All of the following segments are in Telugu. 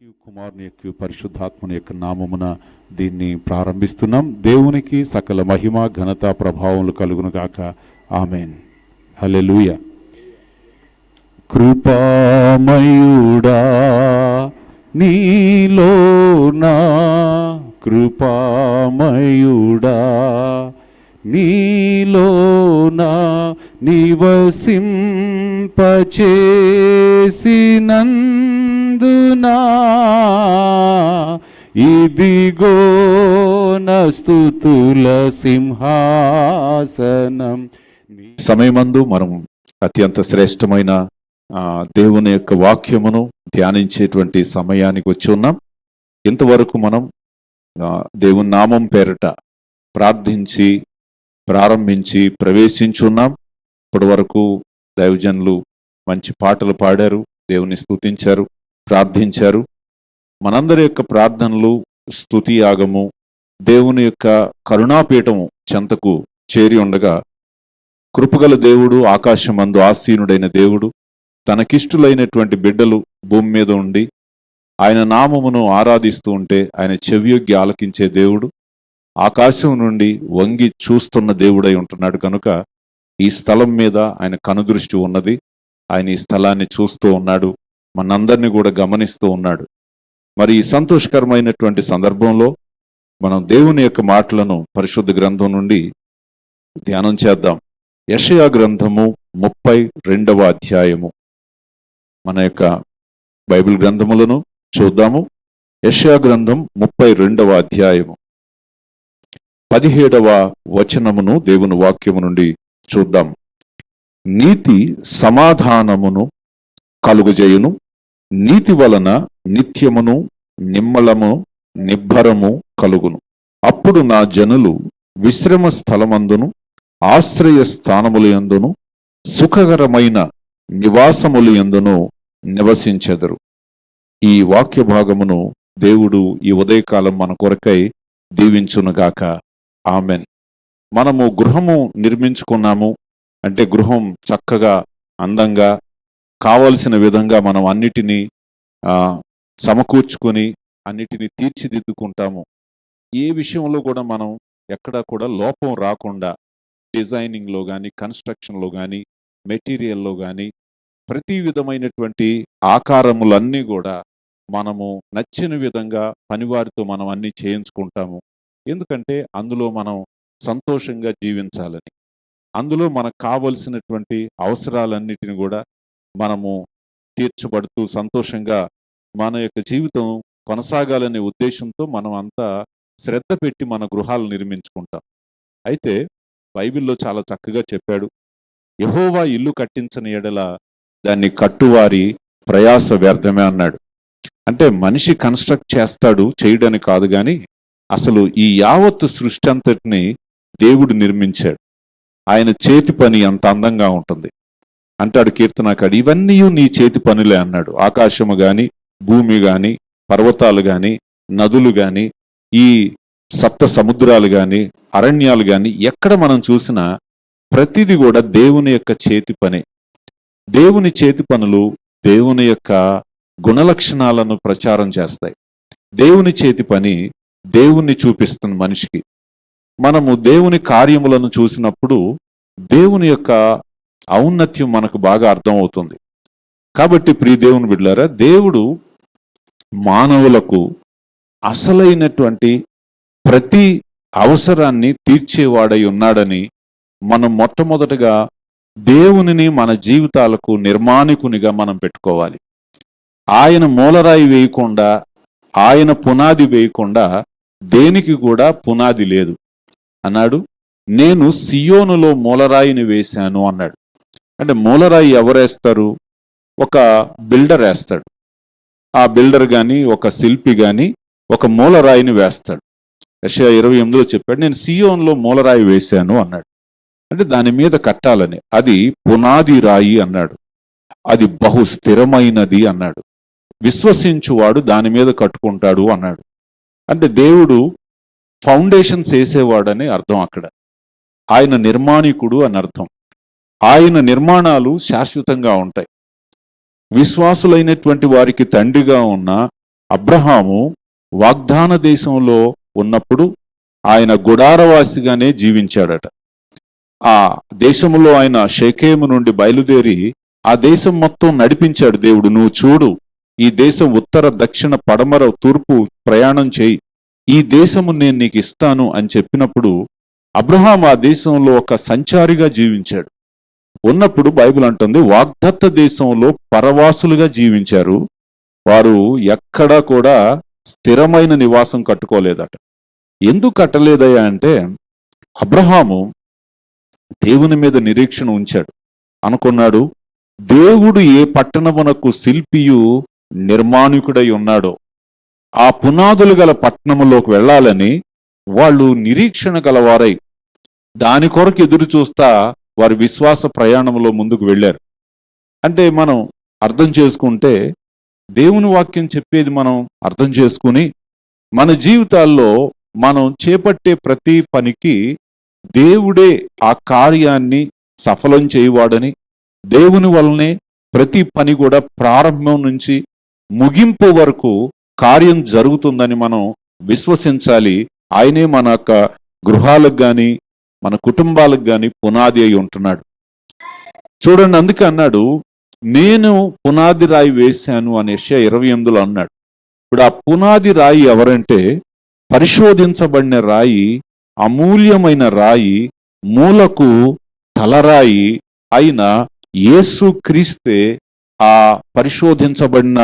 కుమారుని యొక్క పరిశుద్ధాత్మని యొక్క నామమున దీన్ని ప్రారంభిస్తున్నాం. దేవునికి సకల మహిమ ఘనత ప్రభావములు కలుగును గాక. ఆమేన్. హల్లెలూయా. కృపామయుడా నీలోనా, కృపామయుడా నీలోనా నివసింపచేసినందునా ఇదిగో నా స్తుతుల సింహాసనం. సమయమందు మనం అత్యంత శ్రేష్టమైన దేవుని యొక్క వాక్యమును ధ్యానించేటువంటి సమయానికి వచ్చి ఉన్నాం. ఇంతవరకు మనం దేవుని నామం పేరట ప్రార్థించి ప్రారంభించి ప్రవేశించున్నాం. ఇప్పటి వరకు దైవజనులు మంచి పాటలు పాడారు, దేవుని స్తుతించారు, ప్రార్థించారు. మనందరి యొక్క ప్రార్థనలు, స్తుతి యాగము దేవుని యొక్క కరుణాపీఠము చెంతకు చేరి ఉండగా, కృపగల దేవుడు, ఆకాశమందు ఆసీనుడైన దేవుడు, తనకిష్టులైనటువంటి బిడ్డలు భూమి మీద ఉండి ఆయన నామమును ఆరాధిస్తూ ఉంటే ఆయన చెవియొగ్గి ఆలకించే దేవుడు, ఆకాశం నుండి వంగి చూస్తున్న దేవుడై ఉంటున్నాడు. కనుక ఈ స్థలం మీద ఆయన కనుదృష్టి ఉన్నది. ఆయన ఈ స్థలాన్ని చూస్తూ ఉన్నాడు, మనందరినీ కూడా గమనిస్తూ ఉన్నాడు. మరి ఈ సంతోషకరమైనటువంటి సందర్భంలో మనం దేవుని యొక్క మాటలను పరిశుద్ధ గ్రంథం నుండి ధ్యానం చేద్దాం. యెషయా గ్రంథము 32వ అధ్యాయము. మన యొక్క బైబిల్ గ్రంథములను చూద్దాము. యెషయా గ్రంథం 32వ అధ్యాయము 17వ వచనమును దేవుని వాక్యము నుండి చూద్దాం. నీతి సమాధానమును కలుగజేయును, నీతి వలన నిత్యమును నిమ్మలము నిబ్బరము కలుగును. అప్పుడు నా జనులు విశ్రమ స్థలమందును ఆశ్రయ స్థానములందును సుఖకరమైన నివాసములు యందును నివసించెదరు. ఈ వాక్య భాగమును దేవుడు ఈ ఉదయకాలం మన కొరకై దీవించునుగాక. ఆమెన్. మనము గృహము నిర్మించుకున్నాము అంటే గృహం చక్కగా అందంగా కావలసిన విధంగా మనం అన్నిటినీ సమకూర్చుకొని అన్నిటినీ తీర్చిదిద్దుకుంటాము. ఏ విషయంలో కూడా మనం ఎక్కడా కూడా లోపం రాకుండా డిజైనింగ్లో కానీ, కన్స్ట్రక్షన్లో కానీ, మెటీరియల్లో కానీ ప్రతి విధమైనటువంటి ఆకారములన్నీ కూడా మనము నచ్చిన విధంగా పనివారితో మనం అన్నీ చేయించుకుంటాము. ఎందుకంటే అందులో మనం సంతోషంగా జీవించాలని, అందులో మనకు కావలసినటువంటి అవసరాలన్నిటిని కూడా మనము తీర్చబడుతూ సంతోషంగా మన యొక్క జీవితం కొనసాగాలనే ఉద్దేశంతో మనం అంతా శ్రద్ధ పెట్టి మన గృహాలు నిర్మించుకుంటాం. అయితే బైబిల్లో చాలా చక్కగా చెప్పాడు, యెహోవా ఇల్లు కట్టించని ఎడల దాన్ని కట్టువారి ప్రయాస వ్యర్థమే అన్నాడు. అంటే మనిషి కన్స్ట్రక్ట్ చేస్తాడు, చేయడానికి కాదు, కానీ అసలు ఈ యావత్తు సృష్టి అంతటిని దేవుడు నిర్మించాడు. ఆయన చేతి పని అంత అందంగా ఉంటుంది. అంటాడు కీర్తనాకాడు, ఇవన్నీ నీ చేతి పనులే అన్నాడు. ఆకాశము గాని, భూమి గాని, పర్వతాలు గాని, నదులు గాని, ఈ సప్త సముద్రాలు గాని, అరణ్యాలు గాని, ఎక్కడ మనం చూసినా ప్రతిది కూడా దేవుని యొక్క చేతి పనే. దేవుని చేతి పనులు దేవుని యొక్క గుణలక్షణాలను ప్రచారం చేస్తాయి. దేవుని చేతి పని దేవుణ్ణి చూపిస్తుంది మనిషికి. మనము దేవుని కార్యములను చూసినప్పుడు దేవుని యొక్క ఔన్నత్యం మనకు బాగా అర్థమవుతుంది. కాబట్టి ప్రియ దేవుని బిడ్డలారా, దేవుడు మానవులకు అసలైనటువంటి ప్రతి అవసరాన్ని తీర్చేవాడై ఉన్నాడని మనం మొట్టమొదటగా దేవునిని మన జీవితాలకు నిర్మాణికునిగా మనం పెట్టుకోవాలి. ఆయన మూలరాయి వేయకుండా, ఆయన పునాది వేయకుండా దేనికి కూడా పునాది లేదు అన్నాడు. నేను సియోనులో మూలరాయిని వేశాను అన్నాడు. అంటే మూలరాయి ఎవరేస్తారు? ఒక బిల్డర్ వేస్తాడు. ఆ బిల్డర్ కానీ, ఒక శిల్పి కానీ ఒక మూలరాయిని వేస్తాడు. యెషయా 28లో చెప్పాడు, నేను సియోనులో మూలరాయి వేశాను అన్నాడు. అంటే దాని మీద కట్టాలని. అది పునాది రాయి అన్నాడు. అది బహు స్థిరమైనది అన్నాడు. విశ్వసించువాడు దాని మీద కట్టుకుంటాడు అన్నాడు. అంటే దేవుడు ఫౌండేషన్స్ వేసేవాడని అర్థం అక్కడ. ఆయన నిర్మాణికుడు అని అర్థం. ఆయన నిర్మాణాలు శాశ్వతంగా ఉంటాయి. విశ్వాసులైనటువంటి వారికి తండ్రిగా ఉన్న అబ్రహాము వాగ్దాన దేశంలో ఉన్నప్పుడు ఆయన గుడారవాసిగానే జీవించాడట. ఆ దేశంలో ఆయన షెకేము నుండి బయలుదేరి ఆ దేశం మొత్తం నడిపించాడు దేవుడు. నువ్వు చూడు, ఈ దేశం ఉత్తర దక్షిణ పడమర తూర్పు ప్రయాణం చేయి, ఈ దేశము నేను నీకు ఇస్తాను అని చెప్పినప్పుడు అబ్రహాం ఆ దేశంలో ఒక సంచారిగా జీవించాడు. ఉన్నప్పుడు బైబిల్ అంటుంది వాగ్దత్త దేశంలో పరవాసులుగా జీవించారు. వారు ఎక్కడా కూడా స్థిరమైన నివాసం కట్టుకోలేదట. ఎందుకు కట్టలేదయ్యా అంటే అబ్రహాము దేవుని మీద నిరీక్షణ ఉంచాడు. అనుకున్నాడు, దేవుడు ఏ పట్టణమునకు శిల్పియు నిర్మాణికుడై ఉన్నాడో ఆ పునాదులు గల పట్టణములోకి వెళ్ళాలని వాళ్ళు నిరీక్షణ గలవారై దాని కొరకు ఎదురు చూస్తా వారి విశ్వాస ప్రయాణంలో ముందుకు వెళ్ళారు. అంటే మనం అర్థం చేసుకుంటే దేవుని వాక్యం చెప్పేది మనం అర్థం చేసుకుని మన జీవితాల్లో మనం చేపట్టే ప్రతి పనికి దేవుడే ఆ కార్యాన్ని సఫలం చేయువాడని, దేవుని వల్లనే ప్రతి పని కూడా ప్రారంభం నుంచి ముగింపు వరకు కార్యం జరుగుతుందని మనం విశ్వసించాలి. ఆయనే మన యొక్క గృహాలకు కానీ మన కుటుంబాలకు కానీ పునాది అయి ఉంటున్నాడు. చూడండి, అందుకే అన్నాడు, నేను పునాది రాయి వేశాను అని యెషయా 28లో అన్నాడు. ఇప్పుడు ఆ పునాది రాయి ఎవరంటే పరిశోధించబడిన రాయి, అమూల్యమైన రాయి, మూలకు తలరాయి అయిన యేసు క్రీస్తే ఆ పరిశోధించబడిన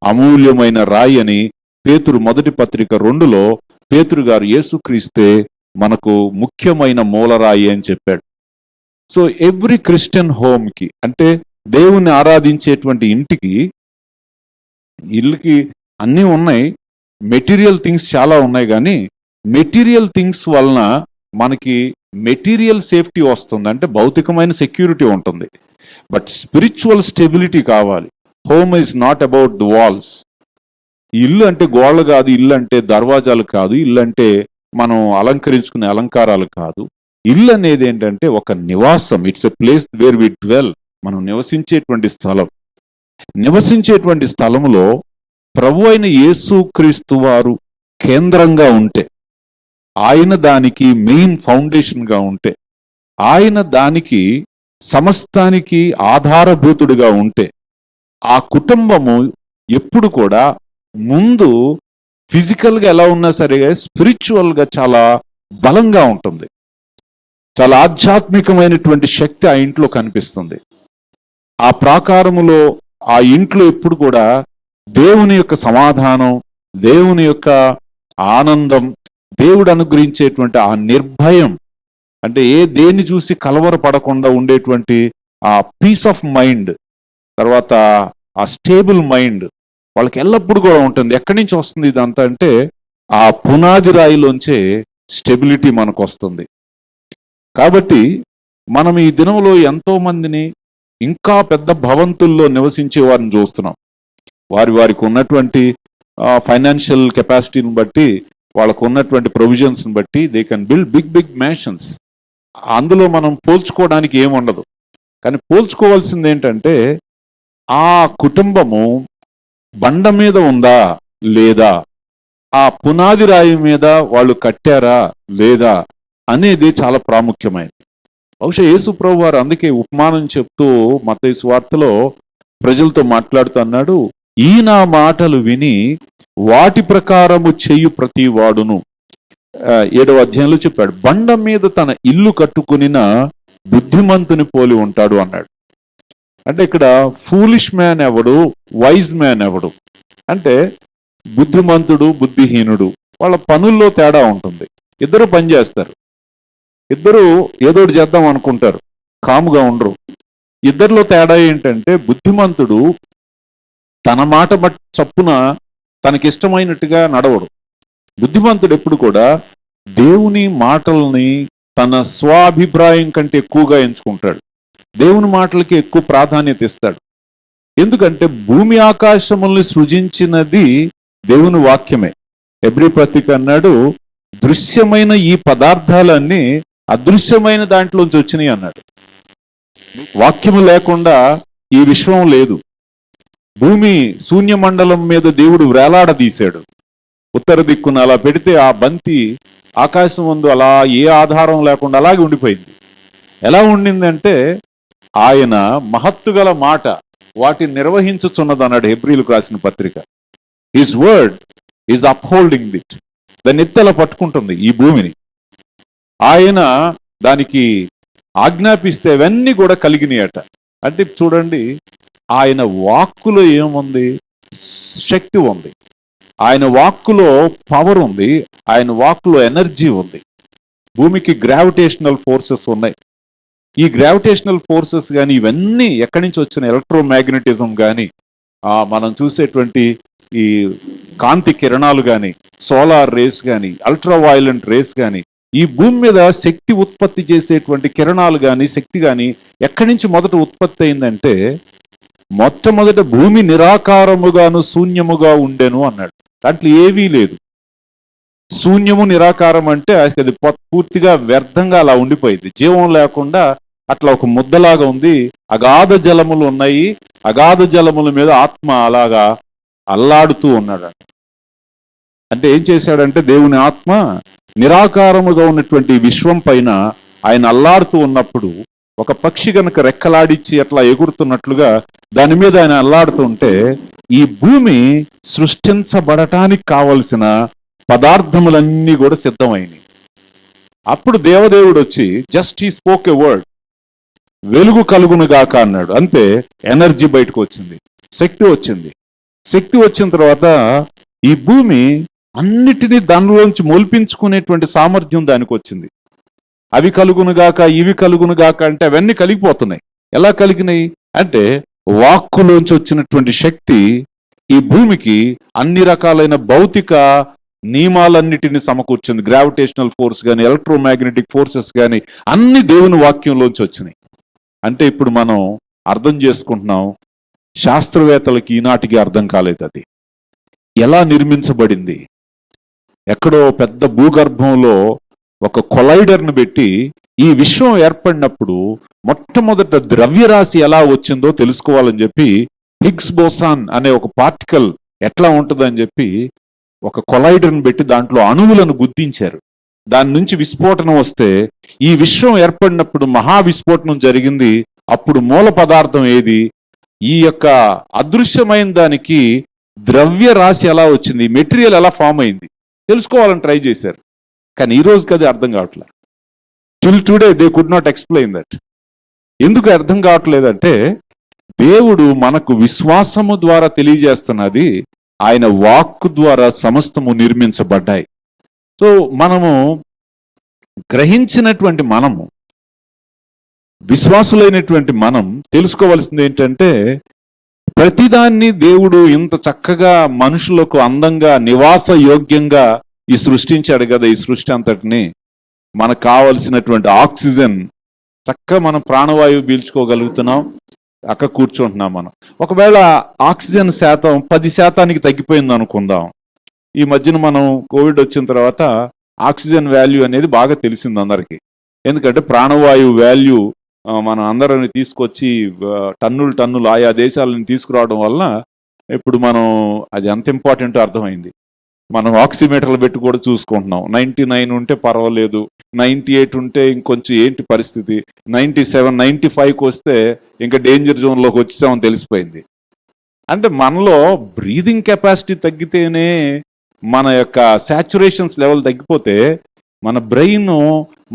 అమూల్యమైన రాయి అని పేతురు మొదటి పత్రిక 2లో పేతురు గారు యేసుక్రీస్తే మనకు ముఖ్యమైన మూలరాయి అని చెప్పాడు. సో ఎవ్రీ క్రిస్టియన్ హోమ్కి, అంటే దేవుని ఆరాధించేటువంటి ఇంటికి, ఇల్లుకి అన్నీ ఉన్నాయి, మెటీరియల్ థింగ్స్ చాలా ఉన్నాయి, కానీ మెటీరియల్ థింగ్స్ వలన మనకి మెటీరియల్ సేఫ్టీ వస్తుంది, అంటే భౌతికమైన సెక్యూరిటీ ఉంటుంది. బట్ స్పిరిచువల్ స్టెబిలిటీ కావాలి. Home is not about the walls. ఇల్లు అంటే గోడలు కాదు, ఇల్లు అంటే దర్వాజాలు కాదు, ఇల్లు అంటే మనం అలంకరించుకునే అలంకారాలు కాదు. ఇల్లు అనేది ఏంటంటే ఒక నివాసం. It's a place where we dwell. మనం నివసించేటువంటి స్థలం. నివసించేటువంటి స్థలంలో ప్రభు అయిన యేసుక్రీస్తు వారు కేంద్రంగా ఉంటే, ఆయన దానికి మెయిన్ ఫౌండేషన్గా ఉంటే, ఆయన దానికి సమస్తానికి ఆధారభూతుడిగా ఉంటే, ఆ కుటుంబము ఎప్పుడు కూడా ముందు ఫిజికల్గా ఎలా ఉన్నా సరే స్పిరిచువల్గా చాలా బలంగా ఉంటుంది. చాలా ఆధ్యాత్మికమైనటువంటి శక్తి ఆ ఇంట్లో కనిపిస్తుంది. ఆ ప్రాకారములో ఆ ఇంట్లో ఎప్పుడు కూడా దేవుని యొక్క సమాధానం, దేవుని యొక్క ఆనందం, దేవుడు అనుగ్రహించేటువంటి ఆ నిర్భయం, అంటే దేన్ని చూసి కలవరపడకుండా ఉండేటువంటి ఆ పీస్ ఆఫ్ మైండ్, తర్వాత ఆ స్టేబుల్ మైండ్ వాళ్ళకి ఎల్లప్పుడూ కూడా ఉంటుంది. ఎక్కడి నుంచి వస్తుంది ఇదంతా అంటే ఆ పునాది రాయిలోంచే స్టెబిలిటీ మనకు వస్తుంది. కాబట్టి మనం ఈ దినంలో ఎంతో మందిని ఇంకా పెద్ద భవంతుల్లో నివసించే వారిని చూస్తున్నాం. వారికి ఉన్నటువంటి ఫైనాన్షియల్ కెపాసిటీని బట్టి, వాళ్ళకు ఉన్నటువంటి ప్రొవిజన్స్ని బట్టి they can build big big mansions. అందులో మనం పోల్చుకోవడానికి ఏముండదు. కానీ పోల్చుకోవాల్సింది ఏంటంటే ఆ కుటుంబము బండ మీద ఉందా లేదా, ఆ పునాది రాయి మీద వాళ్ళు కట్టారా లేదా అనేది చాలా ప్రాముఖ్యమైనది. బహుశా యేసు ప్రభు వారు అందుకే ఉపమానం చెప్తూ మత్తయి సువార్తలో ప్రజలతో మాట్లాడుతూ అన్నాడు, ఈ నా మాటలు విని వాటి ప్రకారము చెయ్యు ప్రతి వాడును. 7వ అధ్యాయంలో చెప్పాడు, బండ మీద తన ఇల్లు కట్టుకునిన బుద్ధిమంతుని పోలి ఉంటాడు అన్నాడు. అంటే ఇక్కడ ఫూలిష్ మ్యాన్ ఎవడు, వైజ్ మ్యాన్ ఎవడు అంటే బుద్ధిమంతుడు, బుద్ధిహీనుడు, వాళ్ళ పనుల్లో తేడా ఉంటుంది. ఇద్దరు పని చేస్తారు, ఇద్దరు ఏదోటి చేద్దాం అనుకుంటారు, కాముగా ఉండరు. ఇద్దరిలో తేడా ఏంటంటే బుద్ధిమంతుడు తన మాట బట్టి చప్పున తనకిష్టమైనట్టుగా నడవడు. బుద్ధిమంతుడు ఎప్పుడు కూడా దేవుని మాటల్ని తన స్వాభిప్రాయం కంటే ఎక్కువగా ఎంచుకుంటాడు. దేవుని మాటలకి ఎక్కువ ప్రాధాన్యత ఇస్తాడు. ఎందుకంటే భూమి ఆకాశముల్ని సృజించినది దేవుని వాక్యమే. హెబ్రీ పత్రిక అన్నాడు, దృశ్యమైన ఈ పదార్థాలన్నీ అదృశ్యమైన దాంట్లోంచి వచ్చినాయి అన్నాడు. వాక్యము లేకుండా ఈ విశ్వం లేదు. భూమి శూన్యమండలం మీద దేవుడు వేలాడదీశాడు. ఉత్తర దిక్కున అలా పెడితే ఆ బంతి ఆకాశం ముందు అలా ఏ ఆధారం లేకుండా అలాగే ఉండిపోయింది. ఎలా ఉండిందంటే ఆయన మహత్తుగల మాట వాటిని నిర్వహించుచున్నదన్నాడు హెబ్రీలకు రాసిన పత్రిక. His word is upholding it. దాన్ని ఎత్తెలా పట్టుకుంటుంది ఈ భూమిని. ఆయన దానికి ఆజ్ఞాపిస్తే అవన్నీ కూడా కలిగినాయట. అంటే చూడండి, ఆయన వాక్కులో ఏముంది? శక్తి ఉంది. ఆయన వాక్కులో పవర్ ఉంది. ఆయన వాక్కులో ఎనర్జీ ఉంది. భూమికి గ్రావిటేషనల్ ఫోర్సెస్ ఉన్నాయి. ఈ గ్రావిటేషనల్ ఫోర్సెస్ కానీ ఇవన్నీ ఎక్కడి నుంచి వచ్చిన ఎలక్ట్రోమాగ్నెటిజం కానీ, మనం చూసేటువంటి ఈ కాంతి కిరణాలు కానీ, సోలార్ రేస్ కానీ, అల్ట్రా వైలెంట్ రేస్ కానీ, ఈ భూమి మీద శక్తి ఉత్పత్తి చేసేటువంటి కిరణాలు కానీ, శక్తి కానీ ఎక్కడి నుంచి మొదట ఉత్పత్తి అయిందంటే, మొట్టమొదట భూమి నిరాకారముగాను శూన్యముగా ఉండెను అన్నాడు. దాంట్లో ఏవీ లేదు. శూన్యము నిరాకారం అంటే అది పూర్తిగా వ్యర్థంగా అలా ఉండిపోయింది. జీవం లేకుండా అట్లా ఒక ముద్దలాగా ఉంది. అగాధ జలములు ఉన్నాయి. అగాధ జలముల మీద ఆత్మ అలాగా అల్లాడుతూ ఉన్నాడు. అంటే ఏం చేశాడంటే దేవుని ఆత్మ నిరాకారముగా ఉన్నటువంటి విశ్వం పైన ఆయన అల్లాడుతూ ఉన్నప్పుడు ఒక పక్షి గనక రెక్కలాడిచ్చి అట్లా ఎగురుతున్నట్లుగా దాని మీద ఆయన అల్లాడుతుంటే ఈ భూమి సృష్టించబడటానికి కావలసిన పదార్థములన్నీ కూడా సిద్ధమైనవి. అప్పుడు దేవదేవుడు వచ్చి just he spoke a word, వెలుగు కలుగును గాక అన్నాడు. అంతే, ఎనర్జీ బయటకు వచ్చింది, శక్తి వచ్చింది. శక్తి వచ్చిన తర్వాత ఈ భూమి అన్నిటినీ దానిలోంచి మొలిపించుకునేటువంటి సామర్థ్యం దానికి వచ్చింది. అవి కలుగునుగాక, ఇవి కలుగునుగాక అంటే అవన్నీ కలిగిపోతున్నాయి. ఎలా కలిగినాయి అంటే వాక్కులోంచి వచ్చినటువంటి శక్తి ఈ భూమికి అన్ని రకాలైన భౌతిక నియమాలన్నిటిని సమకూర్చింది. గ్రావిటేషనల్ ఫోర్స్ కానీ, ఎలక్ట్రోమాగ్నెటిక్ ఫోర్సెస్ కానీ అన్ని దేవుని వాక్యంలోంచి వచ్చినాయి. అంటే ఇప్పుడు మనం అర్థం చేసుకుంటున్నాం, శాస్త్రవేత్తలకి ఈనాటికి అర్థం కాలేదు అది ఎలా నిర్మించబడింది. ఎక్కడో పెద్ద భూగర్భంలో ఒక కొలైడర్ను పెట్టి ఈ విశ్వం ఏర్పడినప్పుడు మొట్టమొదట ద్రవ్యరాశి ఎలా వచ్చిందో తెలుసుకోవాలని చెప్పి హిగ్స్ బోసాన్ అనే ఒక పార్టికల్ ఎట్లా ఉంటుందని చెప్పి ఒక కొలైడర్ను పెట్టి దాంట్లో అణువులను గుర్తించారు. దాని నుంచి విస్ఫోటనం వస్తే ఈ విశ్వం ఏర్పడినప్పుడు మహావిస్ఫోటనం జరిగింది. అప్పుడు మూల పదార్థం ఏది? ఈ యొక్క అదృశ్యమైన దానికి ద్రవ్య రాశి ఎలా వచ్చింది, మెటీరియల్ ఎలా ఫామ్ అయింది తెలుసుకోవాలని ట్రై చేశారు. కానీ ఈ రోజుకి అది అర్థం కావట్లేదు. Till today they could not explain that. ఎందుకు అర్థం కావట్లేదంటే దేవుడు మనకు విశ్వాసము ద్వారా తెలియజేస్తున్నది ఆయన వాక్కు ద్వారా సమస్తము నిర్మించబడ్డాయి. సో మనము గ్రహించినటువంటి మనము, విశ్వాసులైనటువంటి మనం తెలుసుకోవాల్సింది ఏంటంటే ప్రతిదాన్ని దేవుడు ఇంత చక్కగా మనుషులకు అందంగా నివాస యోగ్యంగా ఈ సృష్టించాడు కదా. ఈ సృష్టి అంతటిని మనకు కావలసినటువంటి ఆక్సిజన్ చక్కగా మనం ప్రాణవాయువు పీల్చుకోగలుగుతున్నాం, అక్కడ కూర్చుంటున్నాం. మనం ఒకవేళ ఆక్సిజన్ శాతం 10% తగ్గిపోయింది అనుకుందాం. ఈ మధ్యన మనం కోవిడ్ వచ్చిన తర్వాత ఆక్సిజన్ వాల్యూ అనేది బాగా తెలిసింది అందరికీ. ఎందుకంటే ప్రాణవాయువు వాల్యూ మనం అందరిని తీసుకొచ్చి టన్నులు ఆయా దేశాలను తీసుకురావడం వల్ల ఇప్పుడు మనం అది ఎంత ఇంపార్టెంటో అర్థమైంది. మనం ఆక్సిమీటర్లు పెట్టి కూడా చూసుకుంటున్నాం. 99 ఉంటే పర్వాలేదు, 98 ఉంటే ఇంకొంచెం ఏంటి పరిస్థితి, 97, 95కి వస్తే ఇంకా డేంజర్ జోన్లోకి వచ్చేసామని తెలిసిపోయింది. అంటే మనలో బ్రీదింగ్ కెపాసిటీ తగ్గితేనే, మన యొక్క సాచురేషన్స్ లెవెల్ తగ్గిపోతే మన బ్రెయిన్,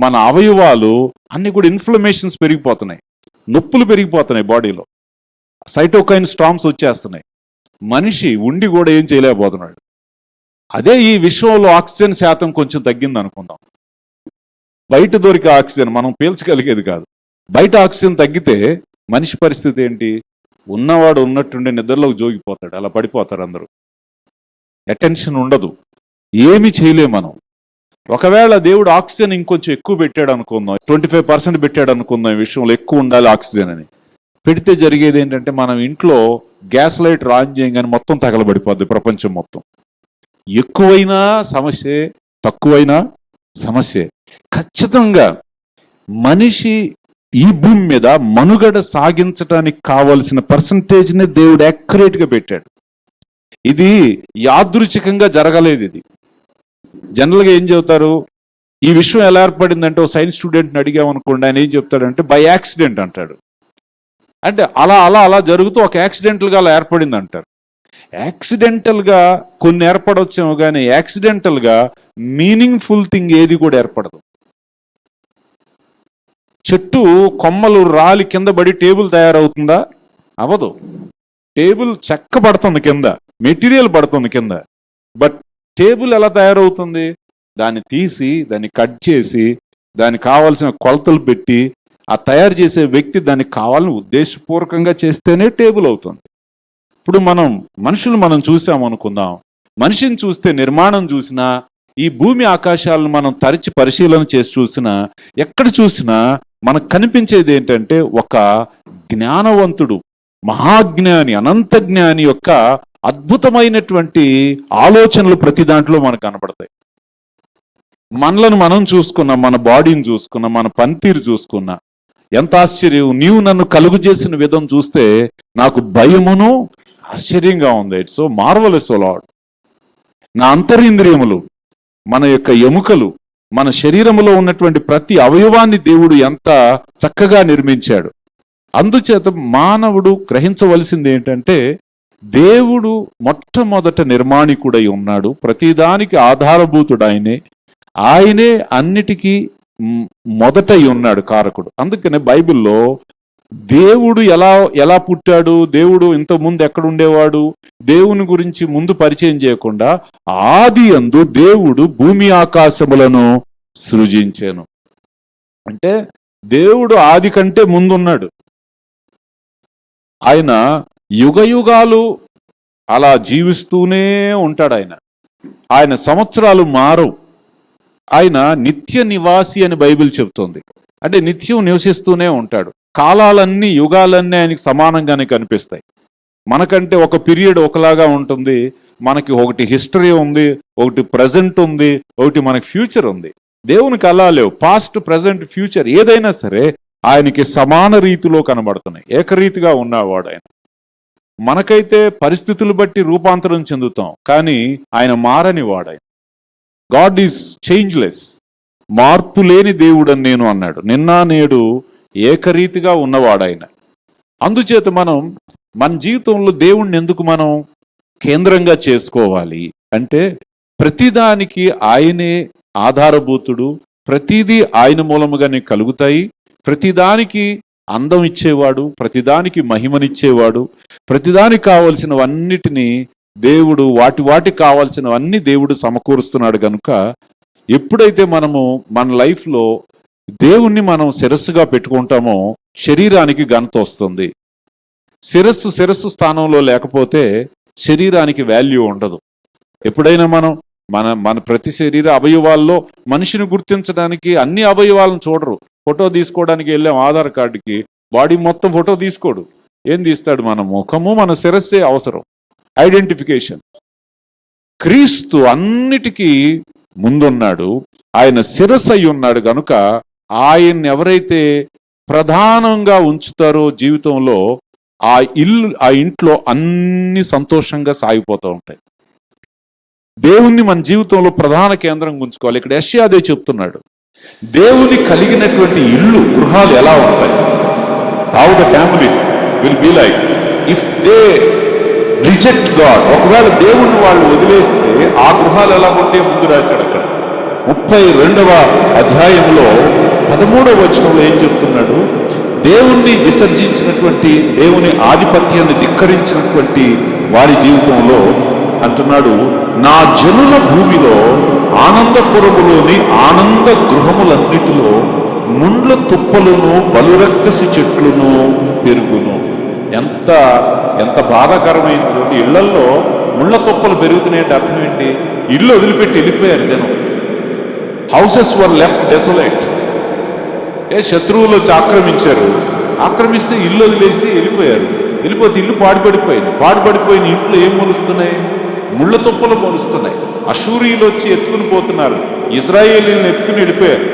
మన అవయవాలు అన్ని కూడా ఇన్ఫ్లమేషన్స్ పెరిగిపోతున్నాయి, నొప్పులు పెరిగిపోతున్నాయి, బాడీలో సైటోకైన్ స్టార్మ్స్ వచ్చేస్తున్నాయి. మనిషి ఉండి కూడా ఏం చేయలేకపోతున్నాడు. అదే ఈ విశ్వంలో ఆక్సిజన్ శాతం కొంచెం తగ్గింది అనుకుందాం. బయట దొరికే ఆక్సిజన్ మనం పీల్చగలిగేది కాదు. బయట ఆక్సిజన్ తగ్గితే మనిషి పరిస్థితి ఏంటి? ఉన్నవాడు ఉన్నట్టుండి నిద్రలోకి జోగిపోతాడు, అలా పడిపోతారు అందరూ. అటెన్షన్ ఉండదు, ఏమి చేయలేము మనం. ఒకవేళ దేవుడు ఆక్సిజన్ ఇంకొంచెం ఎక్కువ పెట్టాడు అనుకుందాం, 25% పెట్టాడు అనుకుందాం, ఈ విషయంలో ఎక్కువ ఉండాలి ఆక్సిజన్ అని పెడితే జరిగేది ఏంటంటే మనం ఇంట్లో గ్యాస్ లైట్ ఆన్ చేయగానే మొత్తం తగలబడిపోద్ది ప్రపంచం మొత్తం. ఎక్కువైనా సమస్యే, తక్కువైనా సమస్యే. ఖచ్చితంగా మనిషి ఈ భూమి మీద మనుగడ సాగించడానికి కావలసిన పర్సంటేజ్ని దేవుడు యాక్యురేట్ గా పెట్టాడు. ఇది యాదృచ్ఛికంగా జరగలేదు. ఇది జనరల్గా ఏం చెబుతారు, ఈ విషయం ఎలా ఏర్పడిందంటే ఓ సైన్స్ స్టూడెంట్ని అడిగామనుకోండి, ఆయన ఏం చెప్తాడంటే బై యాక్సిడెంట్ అంటాడు. అంటే అలా అలా అలా జరుగుతూ ఒక యాక్సిడెంటల్గా అలా ఏర్పడింది అంటారు. యాక్సిడెంటల్గా కొన్ని ఏర్పడవచ్చేమో కానీ యాక్సిడెంటల్గా మీనింగ్ఫుల్ థింగ్ ఏది కూడా ఏర్పడదు. చెట్టు కొమ్మలు రాలి కింద పడి టేబుల్ తయారవుతుందా? అవదు. టేబుల్ చెక్క పడుతుంది కింద, మెటీరియల్ పడుతుంది కింద. బట్ టేబుల్ ఎలా తయారవుతుంది? దాన్ని తీసి దాన్ని కట్ చేసి దానికి కావాల్సిన కొలతలు పెట్టి ఆ తయారు చేసే వ్యక్తి దానికి కావాలని ఉద్దేశపూర్వకంగా చేస్తేనే టేబుల్ అవుతుంది. ఇప్పుడు మనుషులు మనం చూసామనుకుందాం, మనిషిని చూస్తే నిర్మాణం చూసినా, ఈ భూమి ఆకాశాలను మనం తరిచి పరిశీలన చేసి చూసినా, ఎక్కడ చూసినా మనకు కనిపించేది ఏంటంటే ఒక జ్ఞానవంతుడు, మహాజ్ఞాని, అనంత జ్ఞాని యొక్క అద్భుతమైనటువంటి ఆలోచనలు ప్రతి దాంట్లో మనకు కనపడతాయి. మనలను మనం చూసుకున్నా, మన బాడీని చూసుకున్నా, మన పనితీరు చూసుకున్నా ఎంత ఆశ్చర్యం. నీవు నన్ను కలుగు చేసిన విధం చూస్తే నాకు భయమును ఆశ్చర్యంగా ఉంది. It's so marvellous O Lord. నా అంతరింద్రియములు, మన యొక్క ఎముకలు, మన శరీరములో ఉన్నటువంటి ప్రతి అవయవాన్ని దేవుడు ఎంత చక్కగా నిర్మించాడు. అందుచేత మానవుడు గ్రహించవలసింది ఏంటంటే దేవుడు మొట్టమొదట నిర్మాణికుడై ఉన్నాడు. ప్రతిదానికి ఆధారభూతుడు ఆయనే అన్నిటికీ మొదటై ఉన్నాడు, కారకుడు. అందుకనే బైబిల్లో దేవుడు ఎలా పుట్టాడు, దేవుడు ఇంతకుముందు ఎక్కడ ఉండేవాడు, దేవుని గురించి ముందు పరిచయం చేయకుండా ఆది యందు దేవుడు భూమి ఆకాశములను సృజించెను. అంటే దేవుడు ఆది కంటే ముందున్నాడు. ఆయన యుగయుగాలు అలా జీవిస్తూనే ఉంటాడు. ఆయన సంవత్సరాలు మారవు. ఆయన నిత్య నివాసి అని బైబిల్ చెప్తుంది. అంటే నిత్యం నివసిస్తూనే ఉంటాడు. కాలాలన్నీ, యుగాలన్నీ ఆయనకి సమానంగానే కనిపిస్తాయి. మనకంటే ఒక పీరియడ్ ఒకలాగా ఉంటుంది. మనకి ఒకటి హిస్టరీ ఉంది, ఒకటి ప్రజెంట్ ఉంది, ఒకటి మనకి ఫ్యూచర్ ఉంది. దేవునికి అలా లేవు. పాస్ట్, ప్రజెంట్, ఫ్యూచర్ ఏదైనా సరే ఆయనకి సమాన రీతిలో కనబడుతున్నాయి. ఏకరీతిగా ఉన్నవాడు ఆయన. మనకైతే పరిస్థితులు బట్టి రూపాంతరం చెందుతాం, కానీ ఆయన మారని వాడు. ఆయన గాడ్ ఈజ్ చేంజ్లెస్. మార్పు లేని దేవుడని నేను అన్నాడు. నిన్న నేడు ఏకరీతిగా ఉన్నవాడు ఆయన. అందుచేత మన జీవితంలో దేవుణ్ణి ఎందుకు మనం కేంద్రంగా చేసుకోవాలి అంటే ప్రతిదానికి ఆయనే ఆధారభూతుడు. ప్రతిదీ ఆయన మూలముగానే కలుగుతాయి. ప్రతిదానికి అందం ఇచ్చేవాడు, ప్రతిదానికి మహిమనిచ్చేవాడు, ప్రతిదానికి కావలసినవన్నిటినీ దేవుడు వాటికి కావాల్సినవన్నీ దేవుడు సమకూరుస్తున్నాడు. కనుక ఎప్పుడైతే మనము మన లైఫ్లో దేవుణ్ణి మనం శిరస్సుగా పెట్టుకుంటామో శరీరానికి ఘనత వస్తుంది. శిరస్సు స్థానంలో లేకపోతే శరీరానికి వాల్యూ ఉండదు. ఎప్పుడైనా మన ప్రతి శరీర అవయవాల్లో మనిషిని గుర్తించడానికి అన్ని అవయవాలను చూడరు. ఫోటో తీసుకోవడానికి వెళ్ళాం ఆధార్ కార్డుకి, బాడీ మొత్తం ఫోటో తీసుకోడు. ఏం తీస్తాడు? మన ముఖము, మన శిరస్సే అవసరం, ఐడెంటిఫికేషన్. క్రీస్తు అన్నిటికీ ముందున్నాడు. ఆయన శిరస్సు అయి ఉన్నాడు. కనుక ఆయన్ని ఎవరైతే ప్రధానంగా ఉంచుతారో జీవితంలో ఆ ఇంట్లో అన్ని సంతోషంగా సాగిపోతూ ఉంటాయి. దేవుణ్ణి మన జీవితంలో ప్రధాన కేంద్రం ఉంచుకోవాలి. ఇక్కడ యెషయా అదే చెప్తున్నాడు. దేవుని కలిగినటువంటి గృహాలు ఎలా ఉంటాయి? How the families will be like if they reject God. ఒకవేళ దేవుణ్ణి వాళ్ళు వదిలేస్తే ఆ గృహాలు ఎలా ఉంటే ముందు రాశాడు. అక్కడ 32వ అధ్యాయంలో 13వ వచనంలో ఏం చెప్తున్నాడు? దేవుణ్ణి విసర్జించినటువంటి, దేవుని ఆధిపత్యాన్ని ధిక్కరించినటువంటి వారి జీవితంలో అంటున్నాడు, నా జనుల భూమిలో ఆనందపురములోని ఆనంద గృహములన్నిటిలో ముండ్ల తుప్పలను బలురక్కసి చెట్లను పెరుగును. ఎంత బాధాకరమైన ఇళ్లల్లో ముళ్ళ తుప్పలు పెరుగుతున్నాయంటే అర్థం ఏంటి? ఇల్లు వదిలిపెట్టి వెళ్ళిపోయారు జనం. Houses were left desolate. శత్రువులు ఆక్రమిస్తే ఇల్లు వదిలేసి వెళ్ళిపోయారు. వెళ్ళిపోతే ఇల్లు పాడుపడిపోయిన ఇంట్లో ఏం మొలుస్తున్నాయి? ముళ్ళ తుప్పలు మొలుస్తున్నాయి. అషూరీలు వచ్చి ఎత్తుకుని పోతున్నారు, ఇజ్రాయేలీలను ఎత్తుకుని వెళ్ళిపోయారు.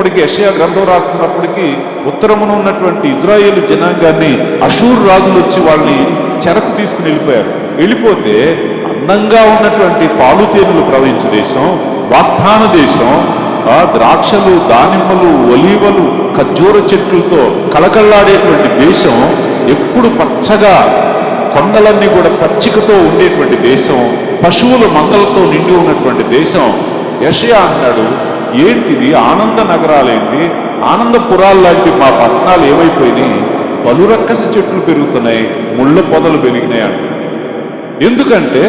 అప్పటికి యెషయా గ్రంథం రాస్తున్నప్పటికీ ఉత్తరమున ఉన్నటువంటి ఇజ్రాయేలు జనాంగాన్ని అషూరు రాజులు వచ్చి వాళ్ళని చెరకు తీసుకుని వెళ్ళిపోతే అందంగా ఉన్నటువంటి పాలుతేనెలు ప్రవహించే దేశం, వాగ్దాన దేశం, ద్రాక్షలు, దానిమ్మలు, ఒలీవలు, ఖర్జూర చెట్లతో కళకళలాడేటువంటి దేశం, ఎప్పుడు పచ్చగా కొండలన్నీ కూడా పచ్చికతో ఉండేటువంటి దేశం, పశువుల మందలతో నిండి ఉన్నటువంటి దేశం. యెషయా అన్నాడు, ఏంటిది ఆనంద నగరాలేంటి, ఆనందపురాలు లాంటి మా పట్టణాలు ఏమైపోయినాయి, పలురక్కసి చెట్లు పెరుగుతున్నాయి, ముళ్ళ పొదలు పెరిగినాయి అంట. ఎందుకంటే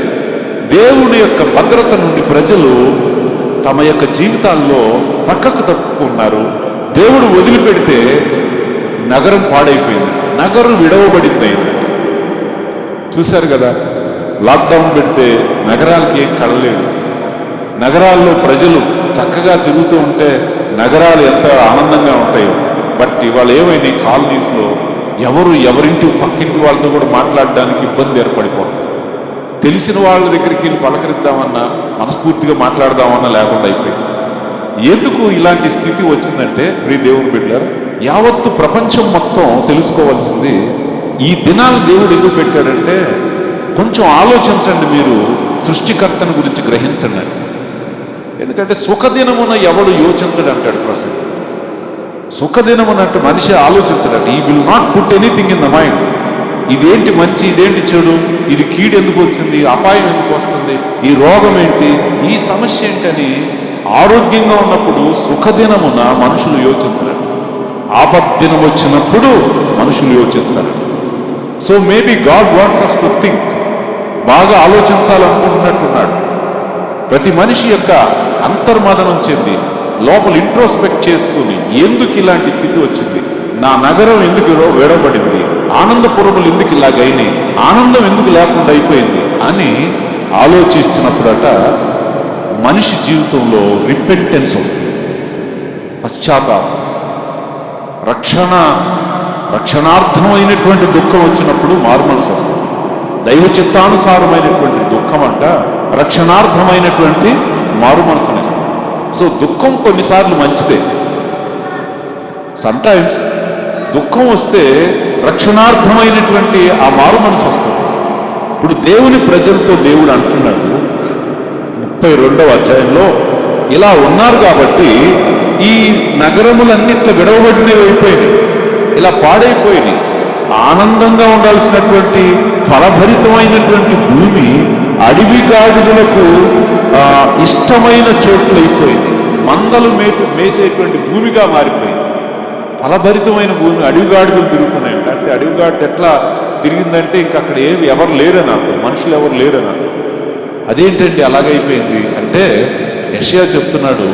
దేవుని యొక్క భద్రత నుండి ప్రజలు తమ యొక్క జీవితాల్లో పక్కకు తప్పుకున్నారు. దేవుడు వదిలిపెడితే నగరం పాడైపోయింది, నగరం విడవబడింది. చూశారు కదా, లాక్డౌన్ పెడితే నగరాలకి ఏం కడలేదు. నగరాల్లో ప్రజలు చక్కగా తిరుగుతూ ఉంటే నగరాలు ఎంత ఆనందంగా ఉంటాయో. బట్ ఇవాళ ఏమైనా కాలనీస్లో ఎవరింటి పక్కింటి వాళ్ళతో కూడా మాట్లాడడానికి ఇబ్బంది ఏర్పడిపోతుంది. తెలిసిన వాళ్ళ దగ్గరికి వెళ్ళి పలకరిద్దామన్నా, మనస్ఫూర్తిగా మాట్లాడదామన్నా లేకుండా అయిపోయింది. ఎందుకు ఇలాంటి స్థితి వచ్చిందంటే, ప్రియ దేవుని బిడ్డలారా, యావత్తు ప్రపంచం మొత్తం తెలుసుకోవాల్సింది ఈ దినాలు దేవుడు ఎందుకు పెట్టాడంటే, కొంచెం ఆలోచించండి, మీరు సృష్టికర్తను గురించి గ్రహించండి. ఎందుకంటే సుఖదినమున ఎవడు యోచించడు అంటాడు ప్రసంగ. సుఖదినమునంటే మనిషి ఆలోచించడంట. ఈ will not put anything in the mind. ఇదేంటి మంచి, ఇదేంటి చెడు, ఇది కీడు ఎందుకు వచ్చింది, అపాయం ఎందుకు వస్తుంది, ఈ రోగం ఏంటి, ఈ సమస్య ఏంటని ఆరోగ్యంగా ఉన్నప్పుడు సుఖదినమున మనుషులు యోచించరు. ఆపద్దినం వచ్చినప్పుడు మనుషులు యోచిస్తారు. So maybe God wants us to think. బాగా ఆలోచించాలనుకుంటున్నట్టున్నాడు. ప్రతి మనిషి యొక్క అంతర్మదనం చెంది లోపల ఇంట్రోస్పెక్ట్ చేసుకుని, ఎందుకు ఇలాంటి స్థితి వచ్చింది, నా నగరం ఎందుకు వేడబడింది, ఆనందపురములు ఎందుకు ఇలాగైనాయి, ఆనందం ఎందుకు లేకుండా అయిపోయింది అని ఆలోచించినప్పుడట మనిషి జీవితంలో రిపెంటెన్స్ వస్తుంది, పశ్చాత్తాపం. రక్షణార్థమైనటువంటి దుఃఖం వచ్చినప్పుడు మారుమనసు వస్తుంది. దైవ చిత్తానుసారమైనటువంటి దుఃఖం అంట రక్షణార్థమైనటువంటి మారుమనసునిస్తుంది. సో దుఃఖం కొన్నిసార్లు మంచిదే. సమ్టైమ్స్ దుఃఖం వస్తే రక్షణార్థమైనటువంటి ఆ మారుమనసు వస్తుంది. ఇప్పుడు దేవుని ప్రజలతో దేవుడు అంటున్నాడు 32వ అధ్యాయంలో, ఇలా ఉన్నారు కాబట్టి ఈ నగరములన్నీ ఇట్లా విడవబడినవి అయిపోయినాయి, ఇలా పాడైపోయినాయి. ఆనందంగా ఉండాల్సినటువంటి ఫలభరితమైనటువంటి భూమి అడవి గాడిదలకు ఇష్టమైన చోట్లు అయిపోయింది. మందలు మేసేటువంటి భూమిగా మారిపోయింది. ఫలభరితమైన భూమి అడవి గాడిదలు తిరుగుతున్నాయంట. అంటే అడవి గాడిద ఎట్లా తిరిగిందంటే ఇంక అక్కడ ఎవరు లేరని అర్థం, మనుషులు ఎవరు లేరని అర్థం. అదేంటంటే అలాగైపోయింది అంటే యెషయా చెప్తున్నాడు,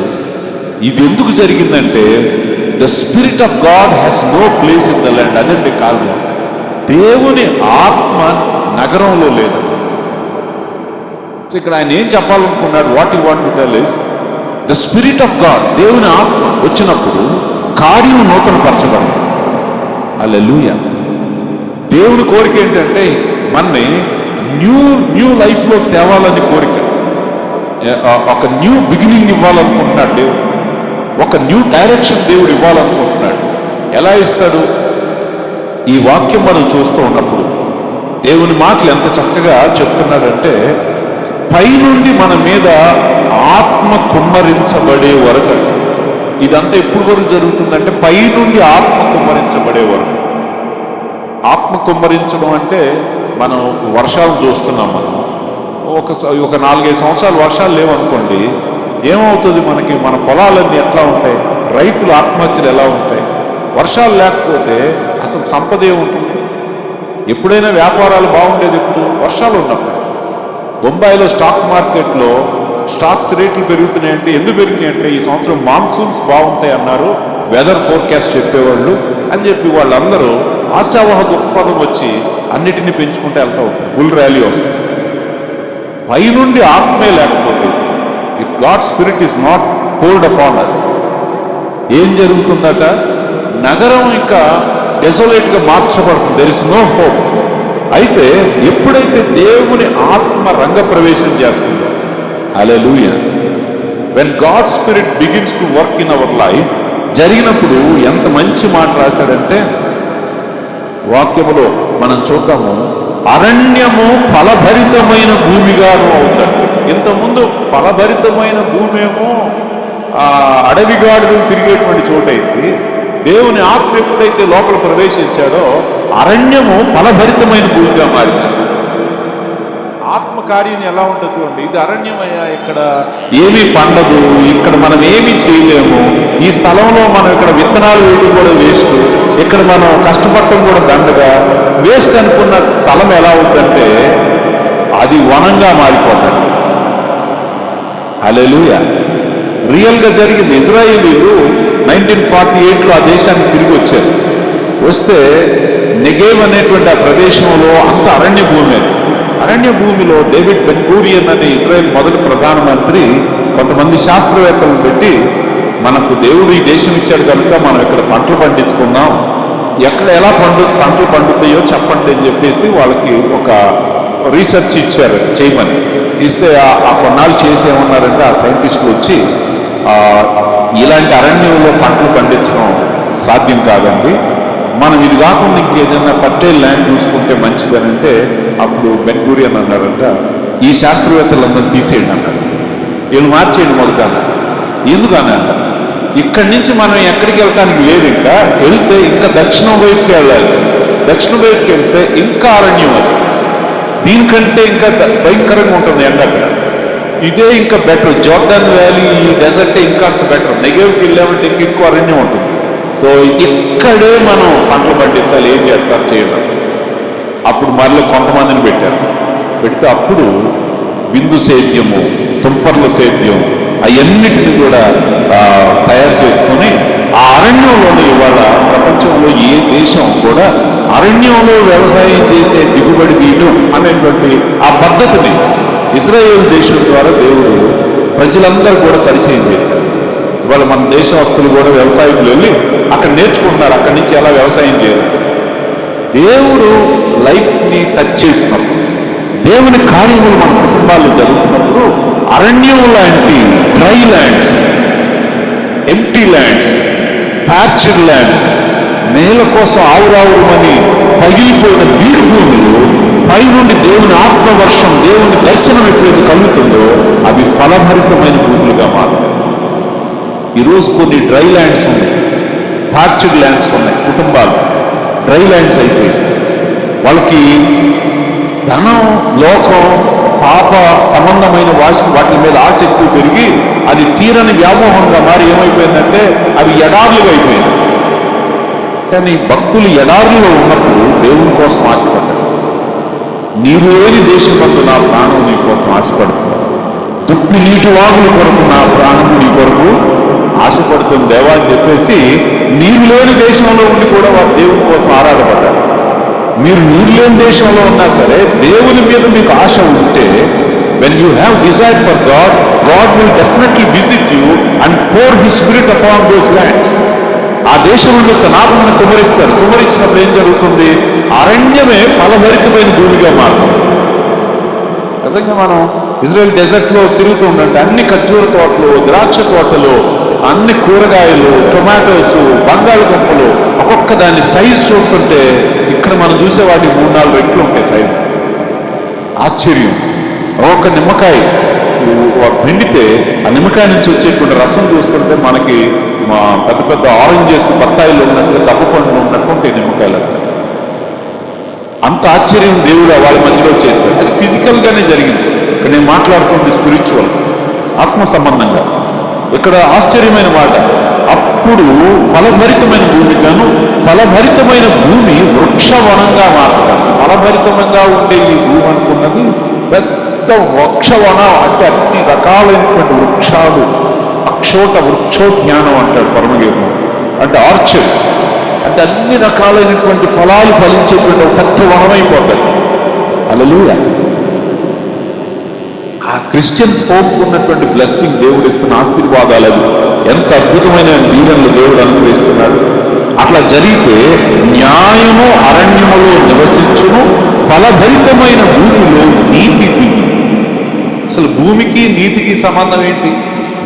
ఇది ఎందుకు జరిగిందంటే the spirit of God has no place in the land. అదంటే కారణం, దేవుని ఆత్మ నగరంలో లేదు. ఇక్కడ ఆయన ఏం చెప్పాలనుకున్నాడు, what you want to tell is the spirit of God, దేవుని ఆత్మ వచ్చినప్పుడు కార్యం నూతన పరచబడుతుంది. హల్లెలూయా. దేవుని కోరిక ఏంటంటే మనని న్యూ లైఫ్లో తేవాలని కోరిక. ఒక న్యూ బిగినింగ్ ఇవ్వాలనుకుంటున్నాడు దేవుడు. ఒక న్యూ డైరెక్షన్ దేవుడు ఇవ్వాలనుకుంటున్నాడు. ఎలా ఇస్తాడు? ఈ వాక్యం మనం చూస్తూ ఉన్నప్పుడు దేవుని మాటలు ఎంత చక్కగా చెప్తున్నాడంటే, పైనుండి మన మీద ఆత్మ కుమ్మరించబడే వరకు. ఇదంతా ఎప్పుడు వరకు జరుగుతుందంటే పైనుండి ఆత్మ కుమ్మరించబడే వరకు. ఆత్మ కుమ్మరించడం అంటే మనం వర్షాలు చూస్తున్నాం. మనం ఒక 4-5 సంవత్సరాలు వర్షాలు లేవనుకోండి, ఏమవుతుంది మనకి? మన పొలాలన్నీ ఎట్లా ఉంటాయి, రైతుల ఆత్మహత్యలు ఎలా ఉంటాయి? వర్షాలు లేకపోతే అసలు సంపద ఏముంటుంది? ఎప్పుడైనా వ్యాపారాలు బాగుండేది ఎప్పుడు? వర్షాలు ఉన్నప్పుడు. బొంబాయిలో స్టాక్ మార్కెట్లో స్టాక్స్ రేట్లు పెరుగుతున్నాయంటే ఎందుకు పెరిగినాయంటే ఈ సంవత్సరం మాన్సూన్స్ బాగుంటాయి అన్నారు వెదర్ ఫోర్కాస్ట్ చెప్పేవాళ్ళు అని చెప్పి వాళ్ళందరూ ఆశావహ దృక్పథం వచ్చి అన్నిటినీ పెంచుకుంటే వెళ్తూ ఉంటారు. బుల్ ర్యాలీ వస్తుంది. పైనుండి ఆత్మే లేకపోతే, if God spirit is not hold upon us, ఏం జరుగుతుందట? నగరం ఇంకా డెసోలేట్గా మార్చబడుతుంది. There is no hope. అయితే ఎప్పుడైతే దేవుని ఆత్మ రంగ ప్రవేశం చేస్తుందో, హల్లెలూయా, when God's spirit begins to work in our life, జరిగినప్పుడు ఎంత మంచి మాట రాశాడంటే, వాక్యములో మనం చూద్దాము, అరణ్యము ఫలభరితమైన భూమిగాను అవుతాడు. ఇంతకుముందు ఫలభరితమైన భూమి ఏమో అడవిగాడిదలు తిరిగేటువంటి చోటైంది. దేవుని ఆత్మ ఎప్పుడైతే లోపల ప్రవేశించాడో అరణ్యము ఫలభరితమైన భూమిగా మారింది. ఆత్మకార్యం ఎలా ఉంటుంది అండి? ఇది అరణ్యమయ్యా, ఇక్కడ ఏమీ పండదు, ఇక్కడ మనం ఏమీ చేయలేము, ఈ స్థలంలో మనం ఇక్కడ విత్తనాలు వేయడం కూడా వేస్ట్, ఇక్కడ మనం కష్టపడటం కూడా దండగా, వేస్ట్ అనుకున్న స్థలం ఎలా అవుతుందంటే అది వనంగా మారిపోతుంది. హల్లెలూయా. రియల్గా జరిగింది. ఇజ్రాయేలీలు 1948లో ఆ దేశానికి తిరిగి వచ్చారు. వస్తే నెగేవ్ అనేటువంటి ఆ ప్రదేశంలో అంత అరణ్య భూమి. అరణ్య భూమిలో డేవిడ్ బెన్ గూరియన్ అనే ఇజ్రాయెల్ మొదటి ప్రధానమంత్రి కొంతమంది శాస్త్రవేత్తలను పెట్టి, మనకు దేవుడు ఈ దేశం ఇచ్చాడు కనుక మనం ఇక్కడ పంటలు పండించుకుందాం, ఎక్కడ ఎలా పంటలు పండుతాయో చెప్పండి అని చెప్పేసి వాళ్ళకి ఒక రీసెర్చ్ ఇచ్చారు చేయమని. ఇస్తే ఆ కొన్నాళ్ళు చేసి ఏమన్నారంటే, ఆ సైంటిస్టులు వచ్చి ఇలాంటి అరణ్యంలో పంటలు పండించడం సాధ్యం కాదండి, మనం ఇది కాకుండా ఇంకేదైనా ఫర్టైల్ ల్యాండ్ చూసుకుంటే మంచిదని అంటే, అప్పుడు బెన్ గూరియన్ అన్నారంట, ఈ శాస్త్రవేత్తలందరూ తీసేయండి అన్నారు, వీళ్ళు మార్చేయండి మొదట. ఎందుకని అంట, ఇక్కడి నుంచి మనం ఎక్కడికి వెళ్ళటానికి లేదు, ఇంకా వెళ్తే ఇంకా దక్షిణం వైపుకి వెళ్ళాలి, దక్షిణ వైపుకి వెళ్తే ఇంకా అరణ్యం, అది దీనికంటే ఇంకా భయంకరంగా ఉంటుంది ఎండ అక్కడ, ఇదే ఇంకా బెటర్, జోర్డాన్ వ్యాలీ ఈ డెజర్టే ఇంకాస్త బెటర్, నెగేవ్కి వెళ్ళామంటే ఇంక ఎక్కువ అరణ్యం ఉంటుంది. సో ఇక్కడే మనం పంటలు పండించాలి, ఏం చేస్తారు చేయడం. అప్పుడు మళ్ళీ కొంతమందిని పెట్టారు. పెడితే అప్పుడు బిందు సేద్యము, తుంపర్ల సేద్యం అవన్నిటిని కూడా తయారు చేసుకుని ఆ అరణ్యంలోనే ఇవాళ ప్రపంచంలో ఏ దేశం కూడా అరణ్యంలో వ్యవసాయం చేసే దిగుబడి తీయడం అనేటువంటి ఆ పద్ధతిని ఇజ్రాయేల్ దేశం ద్వారా దేవుడు ప్రజలందరూ కూడా పరిచయం చేశారు. ఇవాళ మన దేశస్తులు కూడా వ్యవసాయకులు వెళ్ళి అక్కడ నేర్చుకుంటున్నారు, అక్కడి నుంచి ఎలా వ్యవసాయం చేయాలి. దేవుడు లైఫ్ని టచ్ చేసినప్పుడు, దేవుని కార్యములు మన కుటుంబాల్లో జరుగుతున్నప్పుడు అరణ్యం లాంటి dry lands, empty lands, parched lands, నేల కోసం ఆవురావురమని పగిలిపోయిన బీడు భూములు పై నుండి దేవుని ఆత్మవర్షం, దేవుని దర్శనం ఎప్పుడైతే కలుగుతుందో అవి ఫలభరితమైన భూములుగా మారుతాయి. ఈరోజు కొన్ని డ్రై ల్యాండ్స్ ఉన్నాయి, ప్యార్చ్డ్ ల్యాండ్స్ ఉన్నాయి, కుటుంబాలు డ్రై ల్యాండ్స్ అయిపోయి వాళ్ళకి ధనం, లోకం, పాప సంబంధమైన వాటి మీద ఆసక్తి పెరిగి అది తీరని వ్యామోహంగా మారి ఏమైపోయిందంటే అవి ఎడారులుగా అయిపోయింది. కానీ భక్తులు ఎడారులో ఉన్నప్పుడు దేవుని కోసం ఆశపడ్డారు. నీరు లేని దేశం వద్ద నా ప్రాణం నీ కోసం ఆశపడుతుంది, దుప్పి నీటి వాగుల కొరకు నా ప్రాణం నీ కొరకు ఆశపడుతుంది దేవా అని చెప్పేసి నీరు లేని దేశంలో ఉండి కూడా వారు దేవుని కోసం ఆరాధపడ్డారు. మీరు నీరు లేని దేశంలో ఉన్నా సరే దేవుని మీద మీకు ఆశ ఉంటే, when you have desire for God, God will definitely visit you and pour His Spirit upon those lands. ఆ దేశంలో నామమును కుమరిస్తారు. కుమరించినప్పుడు ఏం జరుగుతుంది? అరణ్యమే ఫలభరితమైన భూమిగా మారుతుంది. నిజంగా మనం ఇజ్రాయెల్ డెజర్ట్లో తిరుగుతూ ఉండంటే అన్ని ఖర్జూర తోటలు, ద్రాక్ష తోటలు, అన్ని కూరగాయలు, టొమాటోస్, బంగాళదుంపలు, ఒక్కొక్క దాని సైజు చూస్తుంటే ఇక్కడ మనం చూసే వాటికి 3-4 రెట్లు ఉంటాయి సైజు. ఆశ్చర్యం. ఒక్కొక్క నిమ్మకాయ పిండితే ఆ నిమ్మకాయ నుంచి వచ్చేటువంటి రసం చూస్తుంటే మనకి పెద్ద పెద్ద ఆరెంజెస్, బత్తాయిలు ఉన్నట్టుగా, దప్పపండ్లు ఉన్నట్టు ఉంటాయి నిమ్మకాయలు. అంత ఆశ్చర్యం దేవుడు వాళ్ళ మధ్యలో చేశారు. అది ఫిజికల్గానే జరిగింది. ఇక్కడ నేను మాట్లాడుతుంది స్పిరిచువల్, ఆత్మ సంబంధంగా. ఇక్కడ ఆశ్చర్యమైన మాట, అప్పుడు ఫలభరితమైన భూమిగాను, ఫలభరితమైన భూమి వృక్షవనంగా మారుతారు. ఫలభరితంగా ఉండే ఈ భూమి అనుకున్నది పెద్ద వృక్షవనం, అంటే అన్ని రకాలైనటువంటి వృక్షాలు, అక్షోట వృక్షోద్యానం అంటాడు పరమగీతం, అంటే ఆర్చర్డ్స్, అంటే అన్ని రకాలైనటువంటి ఫలాలు ఫలించేటువంటి ఒక పెద్ద వనమైపోతాయి. హల్లెలూయా. ఆ క్రిస్టియన్స్ పోగొట్టుకున్నటువంటి బ్లెస్సింగ్, దేవుడు ఇస్తున్న ఆశీర్వాదాలు, ఎంత అద్భుతమైన దీవెనలు దేవుడు అనుగ్రహిస్తున్నాడు. అట్లా జరిగితే న్యాయము అరణ్యములో నివసించును, ఫలభరితమైన భూమిలో నీతి దిగి. అసలు భూమికి నీతికి సంబంధం ఏంటి?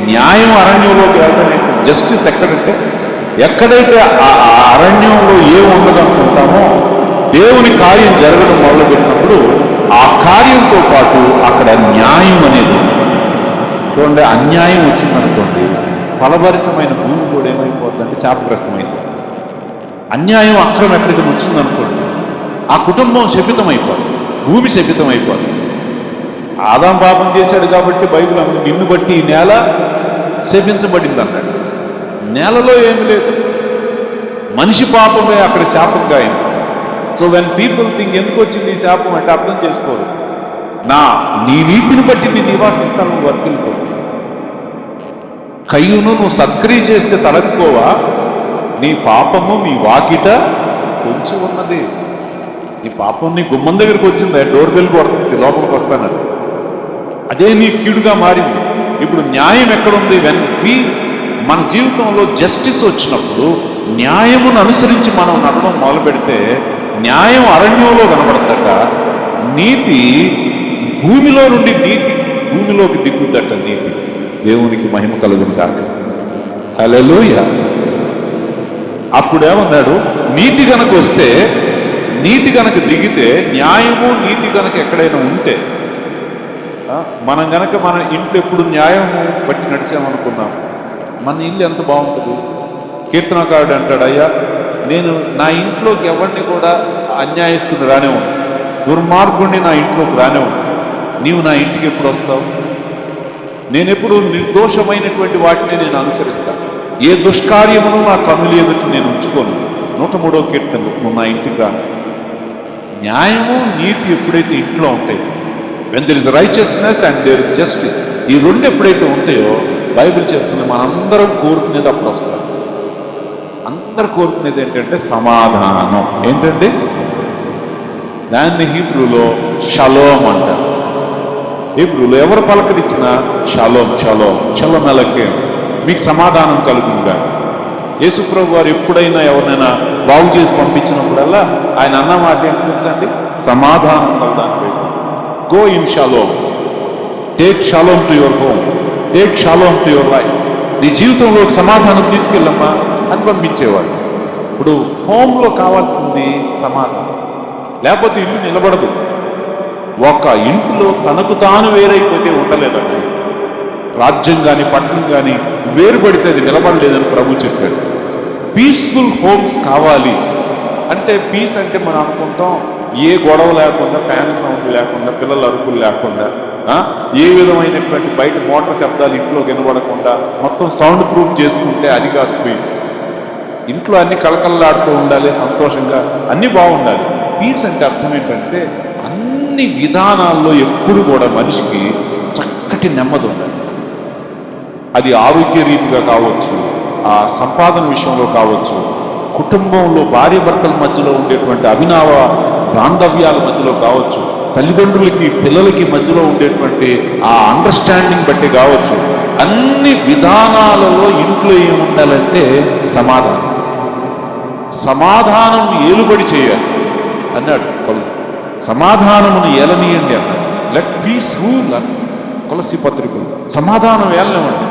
న్యాయం అరణ్యంలోకి వెళ్ళడం ఏంటి? జస్టిస్ ఎక్కడంటే ఎక్కడైతే ఆ అరణ్యంలో ఏముండదనుకుంటామో దేవుని కార్యం జరగడం మొదలుపెట్టినప్పుడు ఆ కార్యంతో పాటు అక్కడ న్యాయం అనేది చూడండి. అన్యాయం వచ్చిందనుకోండి, ఫలభరితమైన భూమి కూడా ఏమైపోతుందంటే శాపగ్రస్తమైంది. అన్యాయం అక్రమం ఎక్కడికి వచ్చిందనుకోండి, ఆ కుటుంబం శపితమైపోతుంది, భూమి శపితమైపోతుంది. ఆదాం పాపం చేశాడు కాబట్టి బైబిల్ నిన్ను బట్టి ఈ నేల శపించబడింది అన్నాడు. నేలలో ఏమి లేదు, మనిషి పాపమే అక్కడ శాపంగా అయింది. సో వెన్ పీపుల్ థింక్ ఎందుకు వచ్చింది ఈ శాపం అంటే అర్థం చేసుకోరు. నీ నీతిని బట్టి నీ నివాస స్థలం వర్తిల్లిపోతుంది. కయ్యూను నువ్వు సత్క్రియ చేస్తే తలెత్తుకోవా, నీ పాపము నీ వాకిట పొంచి ఉన్నది. నీ పాపం నీ గుమ్మం దగ్గరికి వచ్చింది, డోర్ బెల్ కొడుతుంది, లోపలికి వస్తానని. అదే నీ కీడుగా మారింది. ఇప్పుడు న్యాయం ఎక్కడుంది? మన జీవితంలో జస్టిస్ వచ్చినప్పుడు న్యాయమును అనుసరించి మనం నడవడం మొదలు పెడితే న్యాయం అరణ్యంలో కనబడతాక నీతి భూమిలో నుండి నీతి భూమిలోకి దిగుద్దట. నీతి దేవునికి మహిమ కలుగును గాక. హల్లెలూయా. అప్పుడేమన్నాడు? నీతి గనక వస్తే, నీతి గనక దిగితే, న్యాయము నీతి గనక ఎక్కడైనా ఉంటే, మనం గనక మన ఇంట్లో ఎప్పుడు న్యాయము బట్టి నడిచామనుకున్నాం, మన ఇల్లు ఎంత బాగుంటుంది. కీర్తనకారుడు అంటాడు, అయ్యా నేను నా ఇంట్లోకి ఎవరిని కూడా అన్యాయస్తుని రానివ్వను, దుర్మార్గుణ్ణి నా ఇంట్లోకి రానివ్వను. నీవు నా ఇంటికి ఎప్పుడు వస్తావు? నేను ఎప్పుడు నిర్దోషమైనటువంటి వాటిని నేను అనుసరిస్తాను. ఏ దుష్కార్యమును నా కన్నుల ఎదుట నేను ఉంచుకోను. 103వ కీర్తనలో నువ్వు నా ఇంటికి రా. న్యాయము నీతి ఎప్పుడైతే ఇంట్లో ఉంటాయి, when there is righteousness and there is justice, ఈ రెండు ఎప్పుడైతే ఉంటాయో బైబిల్ చెప్తుంది మనందరం కోరుకునేది అప్పుడు వస్తారు. అందరు కోరుకునేది ఏంటంటే సమాధానం. ఏంటంటే దాన్ని హీబ్రూలో షలోమ్ అంటారు. హీబ్రూలో ఎవరు పలకరించినా షలోమ్ షలోమ్ షలోమ్ ఎలకే, మీకు సమాధానం కలుగుగా. యేసుప్రభు వారు ఎప్పుడైనా ఎవరినైనా బాగు చేసి పంపించినప్పుడల్లా ఆయన అన్న మాట ఏంటి తెలుసా అండి? సమాధానం కలదానికి. Go in shalom, take shalom to your home, take shalom to your life. నీ జీవితంలో సమాధానం తీసుకెళ్ళమ్మా అని పంపించేవాడు. ఇప్పుడు హోమ్లో కావాల్సింది సమాధానం, లేకపోతే ఇల్లు నిలబడదు. ఒక ఇంట్లో తనకు తాను వేరైపోతే ఉండలేదండి. రాజ్యం కానీ పట్టణం కానీ వేరుపడితే అది నిలబడలేదని ప్రభు చెప్పాడు. పీస్ఫుల్ హోమ్స్ కావాలి అంటే, పీస్ అంటే మనం అనుకుంటాం ఏ గొడవ లేకుండా, ఫ్యాన్ సౌండ్ లేకుండా, పిల్లల అరుపులు లేకుండా, ఏ విధమైనటువంటి బయట మోటార్ శబ్దాలు ఇంట్లోకి వినబడకుండా మొత్తం సౌండ్ ప్రూఫ్ చేసుకుంటే అది కాదు పీస్. ఇంట్లో అన్ని కలకల్లాడుతూ ఉండాలి, సంతోషంగా అన్నీ బాగుండాలి. పీస్ అంటే అర్థం ఏంటంటే అన్ని విధానాల్లో ఎప్పుడు కూడా మనిషికి చక్కటి నెమ్మది ఉండాలి. అది ఆరోగ్య రీతిగా కావచ్చు, ఆ సంపాదన విషయంలో కావచ్చు, కుటుంబంలో భార్య భర్తల మధ్యలో ఉండేటువంటి అభినవ బాంధవ్యాల మధ్యలో కావచ్చు, తల్లిదండ్రులకి పిల్లలకి మధ్యలో ఉండేటువంటి ఆ అండర్స్టాండింగ్ బట్టి కావచ్చు. అన్ని విధానాలలో ఇంట్లో ఏముండాలంటే సమాధానం. సమాధానం ఏలుబడి చేయాలి అన్నాడు. సమాధానమును ఏలనీయండి అన్నాడు. లెట్ పీస్ రూల్ అన్నాడు తులసి పత్రికలు. సమాధానం ఏలనివ్వండి.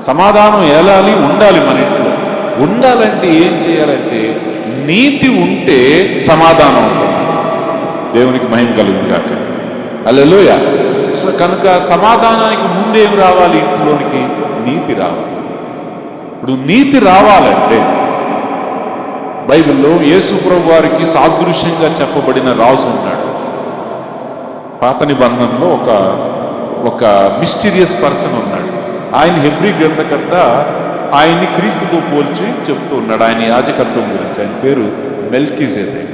సమాధానం ఏలాలి, ఉండాలి. మన ఇంట్లో ఉండాలంటే ఏం చేయాలంటే నీతి ఉంటే సమాధానం ఉంటుంది. దేవునికి మహిమ కలుగును గాక. హల్లెలూయా. సో కనుక సమాధానానికి ముందేం రావాలి? ఇంట్లోనికి నీతి రావాలి. ఇప్పుడు నీతి రావాలంటే బైబిల్లో యేసు ప్రభు వారికి సాదృశ్యంగా చెప్పబడిన రాజు ఉన్నాడు. పాత నిబంధనలో ఒక మిస్టీరియస్ పర్సన్ ఉన్నాడు. ఆయన హెబ్రీ గ్రంథకర్త ఆయన్ని క్రీస్తుతో పోల్చి చెప్తూ ఉన్నాడు ఆయన యాజకత్వం గురించి. ఆయన పేరు మెల్కీసెదెక్.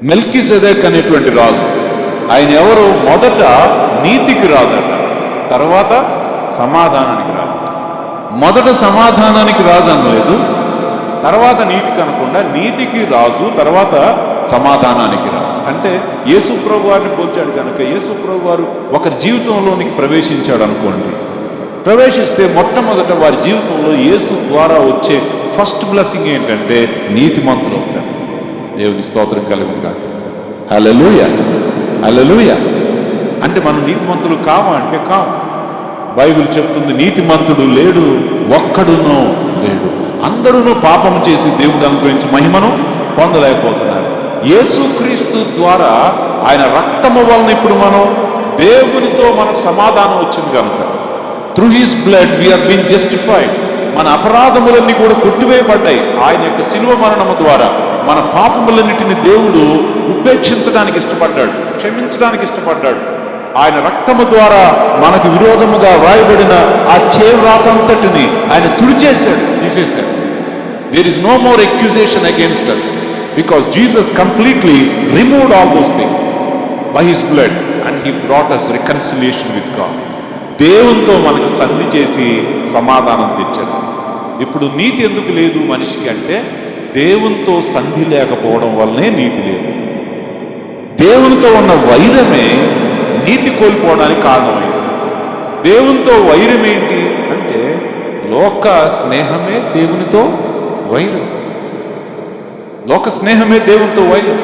మెల్కీసెదెక్ అనేటువంటి రాజు. ఆయన ఎవరు? మొదట నీతికి రాజట, తర్వాత సమాధానానికి రాజు. మొదట సమాధానానికి రాజు అనలేదు, తర్వాత నీతికి అనకుండా నీతికి రాజు, తర్వాత సమాధానానికి రాజు. అంటే యేసు ప్రభు వారిని పోల్చాడు కనుక యేసు ప్రభు వారు ఒకరి జీవితంలోనికి ప్రవేశించాడు అనుకోండి. ప్రవేశిస్తే మొట్టమొదట వారి జీవితంలో యేసు ద్వారా వచ్చే ఫస్ట్ బ్లెస్సింగ్ ఏంటంటే నీతిమంతులు అవుతారు. దేవుని స్తోత్రం కలుగును గాక. హల్లెలూయా, హల్లెలూయా. అంటే మనం నీతిమంతులు కావా అంటే కావు. బైబిల్ చెప్తుంది, నీతిమంతుడు లేడు, ఒక్కడునో లేడు. అందరూ పాపం చేసి దేవుడు అనుగ్రహించి మహిమను పొందలేకపోతున్నారు. యేసుక్రీస్తు ద్వారా ఆయన రక్తము వలన ఇప్పుడు మనం దేవునితో మనకు సమాధానం వచ్చింది కనుక, through his blood we are been justified. మన అపరాధములన్నీ కూడా కొట్టివేయబడ్డాయి. ఆయన యొక్క శిలువ మరణము ద్వారా మన పాపములన్నిటిని దేవుడు ఉపేక్షించడానికి ఇష్టపడ్డాడు, క్షమించడానికి ఇష్టపడ్డాడు. ఆయన రక్తము ద్వారా మనకు విరోధముగా వ్రాయబడిన ఆ చేవ్రాతంతటిని ఆయన తుడిచేశాడు, తీసేశాడు. There is no more accusation against us because Jesus completely removed all those things by his blood and he brought us reconciliation with God. దేవునితో మనకు సంధి చేసి సమాధానం తెచ్చాడు. ఇప్పుడు నీతి ఎందుకు లేదు మనిషికి అంటే, దేవునితో సంధి లేకపోవడం వల్లనే నీతి లేదు. దేవునితో ఉన్న వైరమే నీతి కోల్పోవడానికి కారణమైంది. దేవునితో వైరం ఏంటి అంటే, లోక స్నేహమే దేవునితో వైరం. లోక స్నేహమే దేవునితో వైరం.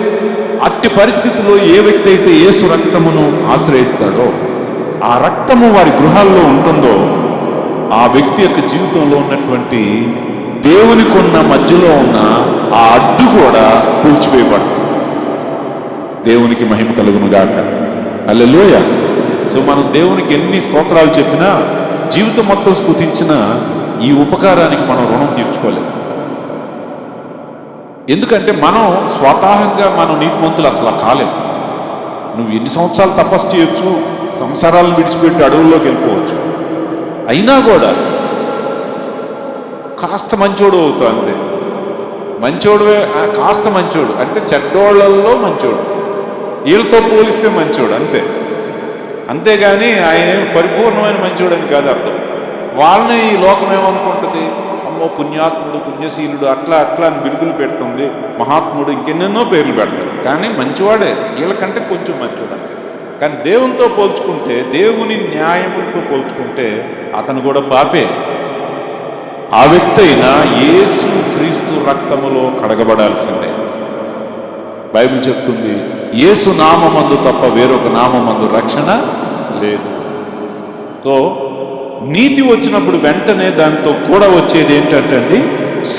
అట్టి పరిస్థితిలో ఏ వ్యక్తి అయితే యేసు రక్తమును ఆశ్రయిస్తాడో, ఆ రక్తము వారి గృహాల్లో ఉంటుందో, ఆ వ్యక్తి యొక్క జీవితంలో ఉన్నటువంటి దేవునికి ఉన్న మధ్యలో ఉన్న ఆ అడ్డు కూడా కూల్చివేయబడుతుంది. దేవునికి మహిమ కలుగును గాక. హల్లెలూయా. సో మనం దేవునికి ఎన్ని స్తోత్రాలు చెప్పినా, జీవితం మొత్తం స్తుతించినా ఈ ఉపకారానికి మనం రుణం తీర్చుకోలేము. ఎందుకంటే మనం స్వతహాగా మనం నీతిమంతులు అసలు కాలేము. నువ్వు ఎన్ని సంవత్సరాలు తపస్సు చేయొచ్చు, సంసారాలను విడిచిపెట్టి అడవుల్లోకి వెళ్ళిపోవచ్చు, అయినా కూడా కాస్త మంచోడు అవుతావు అంతే. మంచోడువే, కాస్త మంచోడు అంటే చెడ్డోళ్లలో మంచోడు, వీళ్ళతో పోలిస్తే మంచోడు అంతే. అంతేగాని ఆయన పరిపూర్ణమైన మంచోడు అని కాదు అర్థం. వాళ్ళని ఈ లోకం ఏమనుకుంటుంది, అమ్మో పుణ్యాత్ముడు, పుణ్యశీలుడు, అట్లా అట్లా అని బిరుదులు పెడుతుంది, మహాత్ముడు, ఇంకెన్నెన్నో పేర్లు పెడతారు. కానీ మంచివాడే, వీళ్ళకంటే కొంచెం మంచివాడు అంతే. కానీ దేవునితో పోల్చుకుంటే, దేవుని న్యాయములతో పోల్చుకుంటే అతను కూడా పాపే. ఆ వ్యక్తి అయినా యేసు క్రీస్తు రక్తములో కడగబడాల్సిందే. బైబిల్ చెప్తుంది, యేసు నామమందు తప్ప వేరొక నామమందు రక్షణ లేదు. సో నీతి వచ్చినప్పుడు వెంటనే దాంతో కూడా వచ్చేది ఏంటంటే అండి,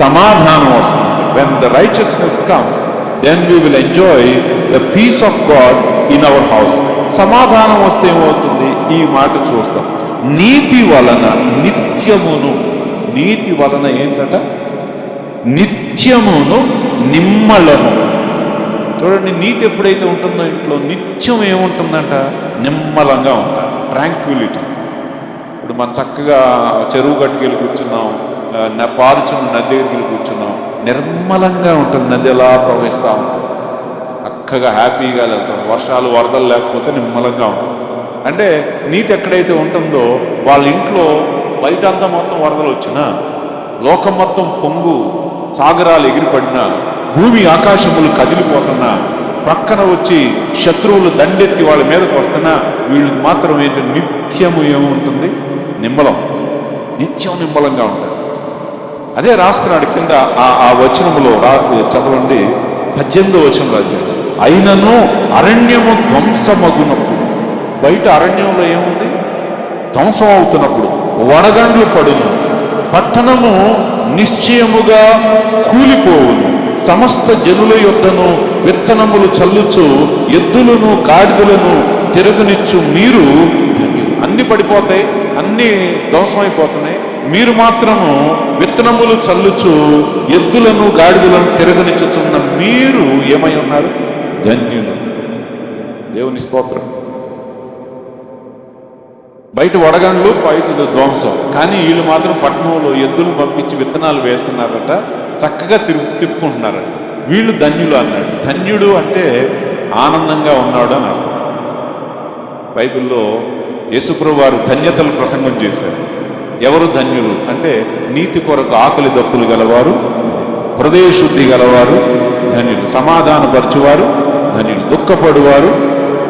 సమాధానం వస్తుంది. When the righteousness comes, then we will enjoy the peace of God in our house. సమాధానం వస్తే ఏమవుతుంది, ఈ మాట చూస్తాం. నీతి వలన నిత్యమును, నీతి వలన ఏంటట, నిత్యమును నిమ్మళము. చూడండి, నీతి ఎప్పుడైతే ఉంటుందో ఇంట్లో నిత్యం ఏముంటుందంట, నిమ్మలంగా ఉంటా, ట్రాంక్విలిటీ. ఇప్పుడు మనం చక్కగా చెరువు గట్టుకెళ్ళి కూర్చున్నాం, పారుచున్న నది దగ్గరికి వెళ్ళి కూర్చున్నాం, నిర్మలంగా ఉంటుంది, నది ఎలా ప్రవహిస్తూ ఉంటుంది, చక్కగా హ్యాపీగా వెళ్తాం. వర్షాలు వరదలు లేకపోతే నిమ్మలంగా ఉంటుంది. అంటే నీతి ఎక్కడైతే ఉంటుందో వాళ్ళ ఇంట్లో బయట అంతా మొత్తం వరదలు వచ్చినా, లోకం మొత్తం పొంగు సాగరాలు ఎగిరిపడినా, భూమి ఆకాశములు కదిలిపోతున్నా, ప్రక్కన వచ్చి శత్రువులు దండెత్తి వాళ్ళ మీదకి వస్తున్నా, వీళ్ళకి మాత్రం ఏంటి, నిత్యము ఏముంటుంది, నిమ్మలం. నిత్యం నిమ్మలంగా ఉంటుంది. అదే రాస్తున్నాడు కింద ఆ వచనములో చదవండి, 18వ వచనం రాశాడు. అయినను అరణ్యము ధ్వంసమగునప్పుడు, బయట అరణ్యంలో ఏముంది, ధ్వంసం అవుతున్నప్పుడు వడగండ్లు పడును, పట్టణము నిశ్చయముగా కూలిపోవును, సమస్త జనుల యొద్దను విత్తనములు చల్లుచు ఎద్దులను గాడిదలను తిరగనిచ్చు మీరు అన్ని పడిపోతాయి, అన్ని ధ్వంసమైపోతున్నాయి, మీరు మాత్రము విత్తనములు చల్లుచు ఎద్దులను గాడిదలను తిరగనిచ్చుచున్న మీరు ఏమై ఉన్నారు, ధన్యులు. దేవుని స్తోత్రం. బయట వడగండ్లు, బయట ధ్వంసం, కానీ వీళ్ళు మాత్రం పట్టణంలో ఎద్దులు పంపించి విత్తనాలు వేస్తున్నారట, చక్కగా తిప్పుకుంటున్నారట. వీళ్ళు ధన్యులు అన్నాడు. ధన్యుడు అంటే ఆనందంగా ఉన్నాడు అని అర్థం. బైబిల్లో యేసుప్రభువు వారు ధన్యతలు ప్రసంగం చేశారు. ఎవరు ధన్యులు అంటే, నీతి కొరకు ఆకలి దప్పులు గలవారు, హృదయ శుద్ధి గలవారు ధన్యులు, సమాధానపరచువారు ధన్యులు, దుఃఖపడువారు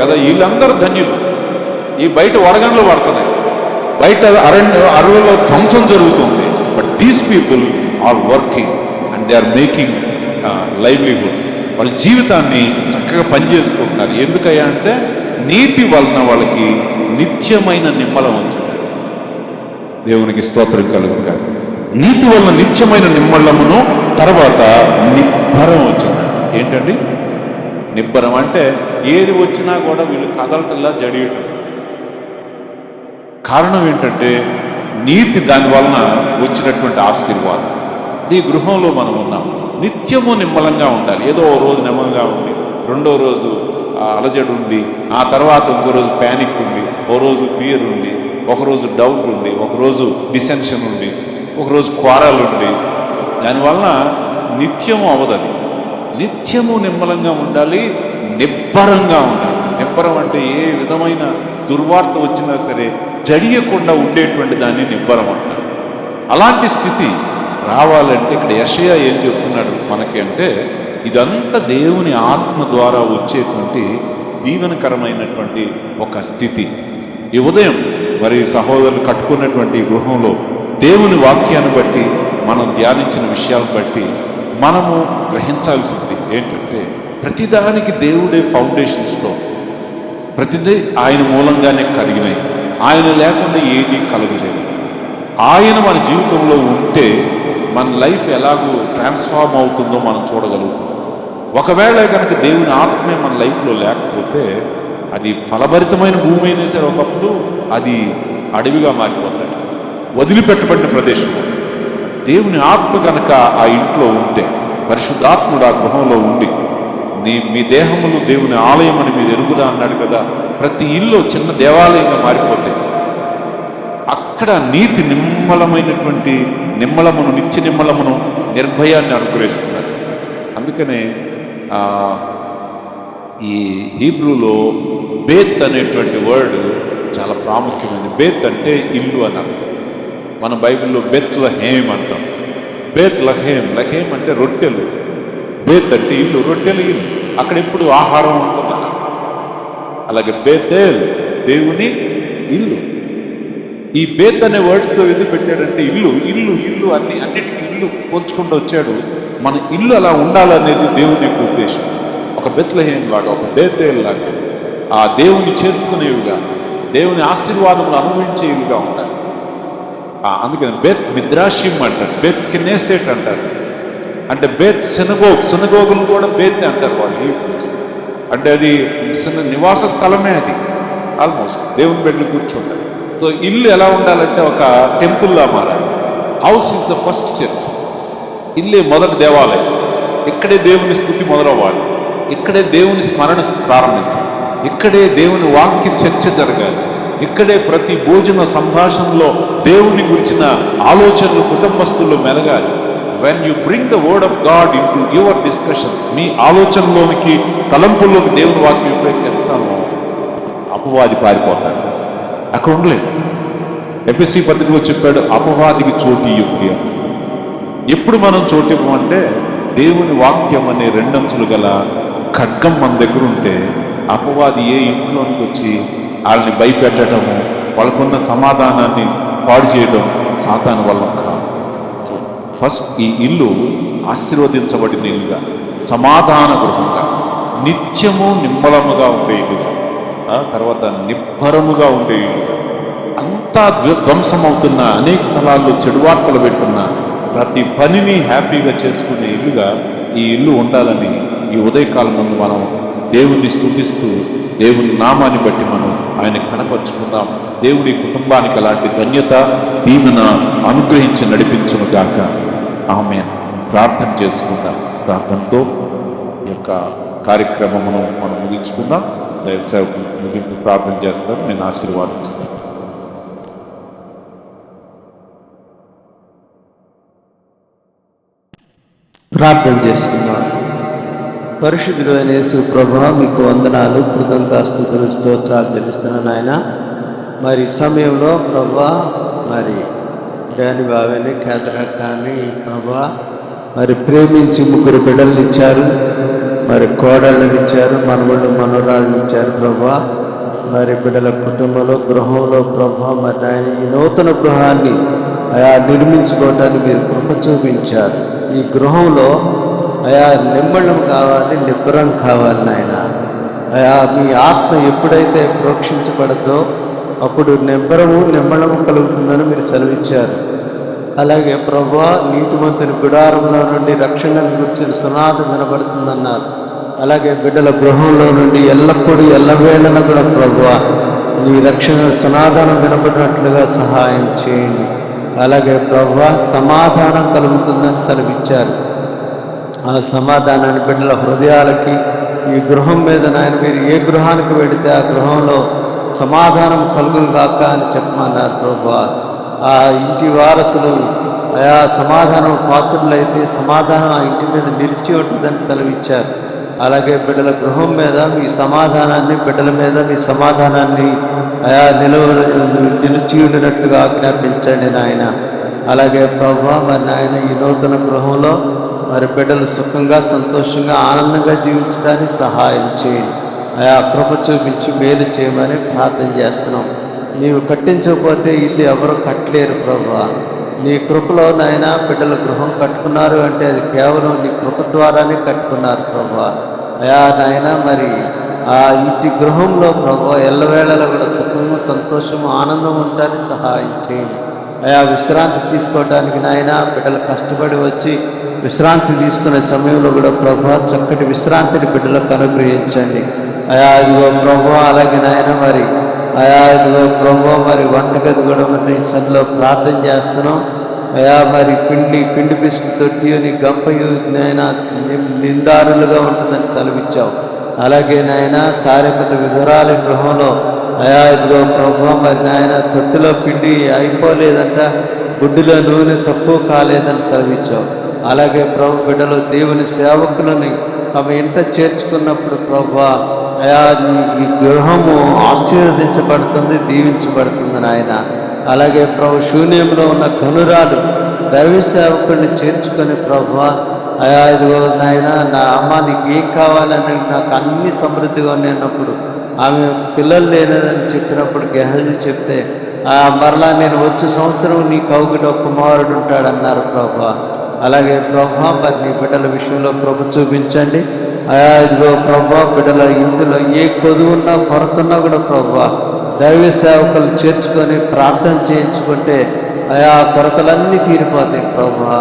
కదా, వీళ్ళందరూ ధన్యులు. ఈ బయట వడగండ్లు పడుతున్నాయి, బయట అడవుల్లో ధ్వంసం జరుగుతుంది, but these people are working and they are making livelihood. వాళ్ళ జీవితాన్ని చక్కగా పనిచేసుకుంటున్నారు. ఎందుకయ్యా అంటే, నీతి వలన వాళ్ళకి నిత్యమైన నిమ్మలం వచ్చింది. దేవునికి స్తోత్రం కలుగుగా. నీతి వలన నిత్యమైన నిమ్మళమును, తర్వాత నిబ్బరం వచ్చింది. ఏంటండి నిబ్బరం అంటే? ఏది వచ్చినా కూడా వీళ్ళు కదలటల్లా జడియటం. కారణం ఏంటంటే నీతి, దాని వలన వచ్చినటువంటి ఆశీర్వాదం. ఈ గృహంలో మనం ఉన్నాం, నిత్యము నిమ్మలంగా ఉండాలి. ఏదో ఓ రోజు నిమ్మలంగా ఉండి, రెండో రోజు అలజడి ఉండి, ఆ తర్వాత ఇంకో రోజు ప్యానిక్ ఉండి, ఓ రోజు ఫియర్ ఉండి, ఒకరోజు డౌట్ ఉండి, ఒకరోజు డిసెన్షన్ ఉండి, ఒకరోజు క్వారల్ ఉండి, దానివల్ల నిత్యము అవదది. నిత్యము నిమ్మలంగా ఉండాలి, నిబ్బరంగా ఉండాలి. నిబ్బరం అంటే ఏ విధమైన దుర్వార్త వచ్చినా సరే జడియకుండా ఉండేటువంటి దాన్ని నిబ్బరం అంటారు. అలాంటి స్థితి రావాలంటే ఇక్కడ యెషయా ఏం చెప్తున్నాడు మనకి అంటే, ఇదంతా దేవుని ఆత్మ ద్వారా వచ్చేటువంటి దీవెనకరమైనటువంటి ఒక స్థితి. ఈ ఉదయం మరి సహోదరులు కట్టుకున్నటువంటి గృహంలో దేవుని వాక్యాన్ని బట్టి, మనం ధ్యానించిన విషయాలను బట్టి మనము గ్రహించాల్సింది ఏంటంటే, ప్రతిదానికి దేవుడే ఫౌండేషన్స్లో, ప్రతిదీ ఆయన మూలంగానే కలిగినాయి. ఆయన లేకుండా ఏది కలగలేదు. ఆయన మన జీవితంలో ఉంటే మన లైఫ్ ఎలాగో ట్రాన్స్ఫార్మ్ అవుతుందో మనం చూడగలుగుతాం. ఒకవేళ కనుక దేవుని ఆత్మే మన లైఫ్లో లేకపోతే అది ఫలభరితమైన భూమి అయినా సరే ఒకప్పుడు అది అడవిగా మారిపోతాడు, వదిలిపెట్టబడిన ప్రదేశం. దేవుని ఆత్మ కనుక ఆ ఇంట్లో ఉంటే, పరిశుద్ధాత్ముడు ఆ గృహంలో ఉండి, మీ దేహములు దేవుని ఆలయం అని మీరు ఎరుగుదా అన్నాడు కదా. ప్రతి ఇల్లు చిన్న దేవాలయంగా మారిపోతే అక్కడ నీతి నిమ్మలమైనటువంటి నిమ్మలమును, నిత్య నిమ్మలమును, నిర్భయాన్ని అనుగ్రహిస్తున్నారు. అందుకనే ఈ హీబ్రూలో బేత్ అనేటువంటి వర్డ్ చాలా ప్రాముఖ్యమైనది. బేత్ అంటే ఇల్లు అని అర్థం. మన బైబిల్లో బెత్ లహేమ్ అంటాం. బేత్ లహేమ్, లహేమ్ అంటే రొట్టెలు, బేత్ అంటే ఇల్లు, రొట్టెలు ఇల్లు. అక్కడ ఎప్పుడు ఆహారం ఉంటుందన్న. అలాగే బేతేల్ దేవుని ఇల్లు. ఈ బేత్ అనే వర్డ్స్తో ఎందుకు పెట్టాడంటే ఇల్లు ఇల్లు ఇల్లు అన్నిటికీ ఇల్లు పోల్చుకుంటూ వచ్చాడు. మన ఇల్లు అలా ఉండాలనేది దేవుని యొక్క ఉద్దేశం. ఒక బెత్లెహేమ్ లాగా, ఒక బేతేల్ లాగా, ఆ దేవుని చేర్చుకునేవిగా, దేవుని ఆశీర్వాదములు అనుభవించేవిగా ఉంటాయి. అందుకని బేత్ మిద్రాషిం అంటారు, బేత్ కెనెసెట్ అంటారు. అంటే బేత్ సినగోగులు కూడా బేత్ అంటారు వాళ్ళు. అంటే అది నివాస స్థలమే, అది ఆల్మోస్ట్ దేవుని బిడ్డలు కూర్చుంటారు. సో ఇల్లు ఎలా ఉండాలంటే ఒక టెంపుల్లా మారాలి. House is the first church. ఇల్లే మొదటి దేవాలయం. ఇక్కడే దేవుని స్థుతి మొదలవ్వాలి, ఇక్కడే దేవుని స్మరణ ప్రారంభించాలి, ఇక్కడే దేవుని వాక్య చర్చ జరగాలి, ఇక్కడే ప్రతి భోజన సంభాషణలో దేవుని గురించిన ఆలోచనలు కుటుంబస్తుల్లో మెలగాలి. When you bring the word of God into your discussions, మీ ఆలోచనలోనికి, తలంపుల్లోకి దేవుని వాక్యం ఎప్పుడైతే తెస్తామో అపవాది పారిపోతాడు, అక్కడ ఉండలేదు. ఎఫెసీ పత్రికలో చెప్పాడు, అపవాదికి చోటు ఇవ్వండి అని. ఎప్పుడు మనం చోటు ఇవ్వమంటే, దేవుని వాక్యం అనే రెండంచులు గల ఖడ్గం మన దగ్గర ఉంటే అపవాది ఏ ఇంట్లోనికి వచ్చి వాళ్ళని భయపెట్టడము, వాళ్ళకున్న సమాధానాన్ని పాడు చేయడం సాతాను వల్ల కాదు. ఫస్ట్ ఈ ఇల్లు ఆశీర్వదించబడిన ఇల్లుగా, సమాధాన గృహంగా, నిత్యము నిమ్మలముగా ఉండే ఇల్లుగా, తర్వాత నిబ్బరముగా ఉండే ఇల్లుగా, అంతా ధ్వంసమవుతున్న అనేక స్థలాల్లో చెడు వార్తలు పెట్టున్న ప్రతి పనిని హ్యాపీగా చేసుకునే ఇల్లుగా ఈ ఇల్లు ఉండాలని ఈ ఉదయకాలం ముందు మనం దేవుణ్ణి స్తుతిస్తూ, దేవుని నామాన్ని బట్టి మనం ఆయన కనపరుచుకుందాం. దేవుడి కుటుంబానికి అలాంటి ధన్యత, దీవెన అనుగ్రహించి నడిపించును గాక. ఆమేన్. ప్రార్థన చేసుకుందాం. ప్రార్థనతో ఈ యొక్క కార్యక్రమమును మనం ముగించుకుందాం. దైవ సేవకులు ముగింపు ప్రార్థన చేస్తారు, నేను ఆశీర్వాదిస్తాను. ప్రార్థన చేసుకున్నాం. పరిశుద్ధుడు అయిన యేసు ప్రభువా, మీకు వందనాలు, కృతజ్ఞతాస్తుతులు, స్తోత్రాలు తెలుస్తున్నాను ఆయన. మరి సమయంలో ప్రభువా, మరి దాని బాబాని కేతరకాన్ని ప్రభువా మరి ప్రేమించి 3 బిడ్డలను ఇచ్చారు, మరి కోడళ్ళని ఇచ్చారు, మనవళ్ళు మనవరాళ్ళని ఇచ్చారు ప్రభువా. మరి బిడ్డల కుటుంబంలో, గృహంలో ప్రభువా, మరి ఆయన ఈ నూతన గృహాన్ని నిర్మించుకోవటానికి మీరు కృప చూపించారు. ఈ గృహంలో నిమ్మళం కావాలి, నిబ్బరం కావాలి నాయన. మీ ఆత్మ ఎప్పుడైతే ప్రోక్షించబడదో అప్పుడు నిమ్మళము కలుగుతుందని మీరు సెలవిచ్చారు. అలాగే ప్రభువా, నీతిమంతుని గుడారంలో నుండి రక్షణను గురించిన సునాదం వినబడుతుందన్నారు. అలాగే బిడ్డల గృహంలో నుండి ఎల్లప్పుడూ ఎల్లవేళలా కూడా ప్రభువా నీ రక్షణ సమాధానం వినబడినట్లుగా సహాయం చేయండి. అలాగే ప్రభువా, సమాధానం కలుగుతుందని సెలవిచ్చారు. ఆ సమాధానాన్ని బిడ్డల హృదయాలకి, ఈ గృహం మీద నాయన మీరు ఏ గృహానికి వెళితే ఆ గృహంలో సమాధానం కలుగును గాక అని చెప్పమన్నారు ప్రభువా. ఆ ఇంటి వారసులు ఆయా సమాధానం పాత్రులైతే సమాధానం ఆ ఇంటి మీద నిలిచి ఉంటుందని సెలవిచ్చారు. అలాగే బిడ్డల గృహం మీద మీ సమాధానాన్ని, బిడ్డల మీద మీ సమాధానాన్ని ఆయా నిలిచి ఉండినట్లుగా ఆజ్ఞాపించండి నాయన. అలాగే ప్రభువా, మరి నాయన ఈ నూతన గృహంలో మరి బిడ్డలు సుఖంగా, సంతోషంగా, ఆనందంగా జీవించడానికి సహాయం చేయండి. ఆయా కృప చూపించి మేలు చేయమని ప్రార్థన చేస్తున్నాం. నీవు కట్టించకపోతే ఇల్లు ఎవరు కట్టలేరు ప్రభువా. నీ కృపలో నాయన బిడ్డల గృహం కట్టుకున్నారు అంటే అది కేవలం నీ కృప ద్వారానే కట్టుకున్నారు ప్రభువా. అయా నాయన, మరి ఆ ఇంటి గృహంలో ప్రభువా ఎల్లవేళలా కూడా సుఖము, సంతోషము, ఆనందం ఉండడానికి సహాయం చేయండి. అయా విశ్రాంతి తీసుకోవడానికి నాయన బిడ్డలు కష్టపడి వచ్చి విశ్రాంతి తీసుకునే సమయంలో కూడా ప్రభువా చక్కటి విశ్రాంతిని బిడ్డలకు అనుగ్రహించండి. అయా ఇదిగో ప్రభువా, అలాగే నాయన మరి అయా ఇదిగో ప్రభువా, మరి వంటగది కూడా మరి సన్నిలో ప్రార్థన చేస్తున్నాం. అయా మరి పిండి పిసుకు తొట్టి నీ గంపయు నాయన నిందారులుగా ఉంటుందని సెలవిచ్చావు. అలాగే నాయన సారెపత విధురాలి గృహంలో అయా ఇదిగో ప్రభువా, మరి నాయన తొట్టిలో పిండి అయిపోలేదంట, గుడ్డులో నూనె తక్కువ కాలేదని సెలవిచ్చావు. అలాగే ప్రభు బిడ్డలు దేవుని సేవకులని తమ ఇంట చేర్చుకున్నప్పుడు ప్రభువా అయా ఈ గృహము ఆశీర్వదించబడుతుంది, దీవించబడుతుంది నాయన. అలాగే ప్రభు శూన్యంలో ఉన్న ధనురాలు దైవ సేవకుడిని చేర్చుకొని ప్రభువా అయా ఇదిగో నాయన, నా అమ్మ నీకు ఏం కావాలని నాకు అన్ని సమృద్ధిగా ఉన్నప్పుడు ఆమె పిల్లలు లేనని చెప్పినప్పుడు గెహజీ చెప్తే మరలా నేను వచ్చే సంవత్సరం నీ కౌగిలో కుమారుడు ఉంటాడన్నారు ప్రభువా. అలాగే ప్రభువా, మరి నీ బిడ్డల విషయంలో ప్రభు చూపించండి. అయా ఇదిగో ప్రభువా, బిడ్డల ఇంటిలో ఏ కొదువున్నా కొరకున్నా కూడా ప్రభువా దైవ సేవకులు చేర్చుకొని ప్రార్థన చేయించుకుంటే అయా కొరకలన్నీ తీరిపోతాయి ప్రభువా,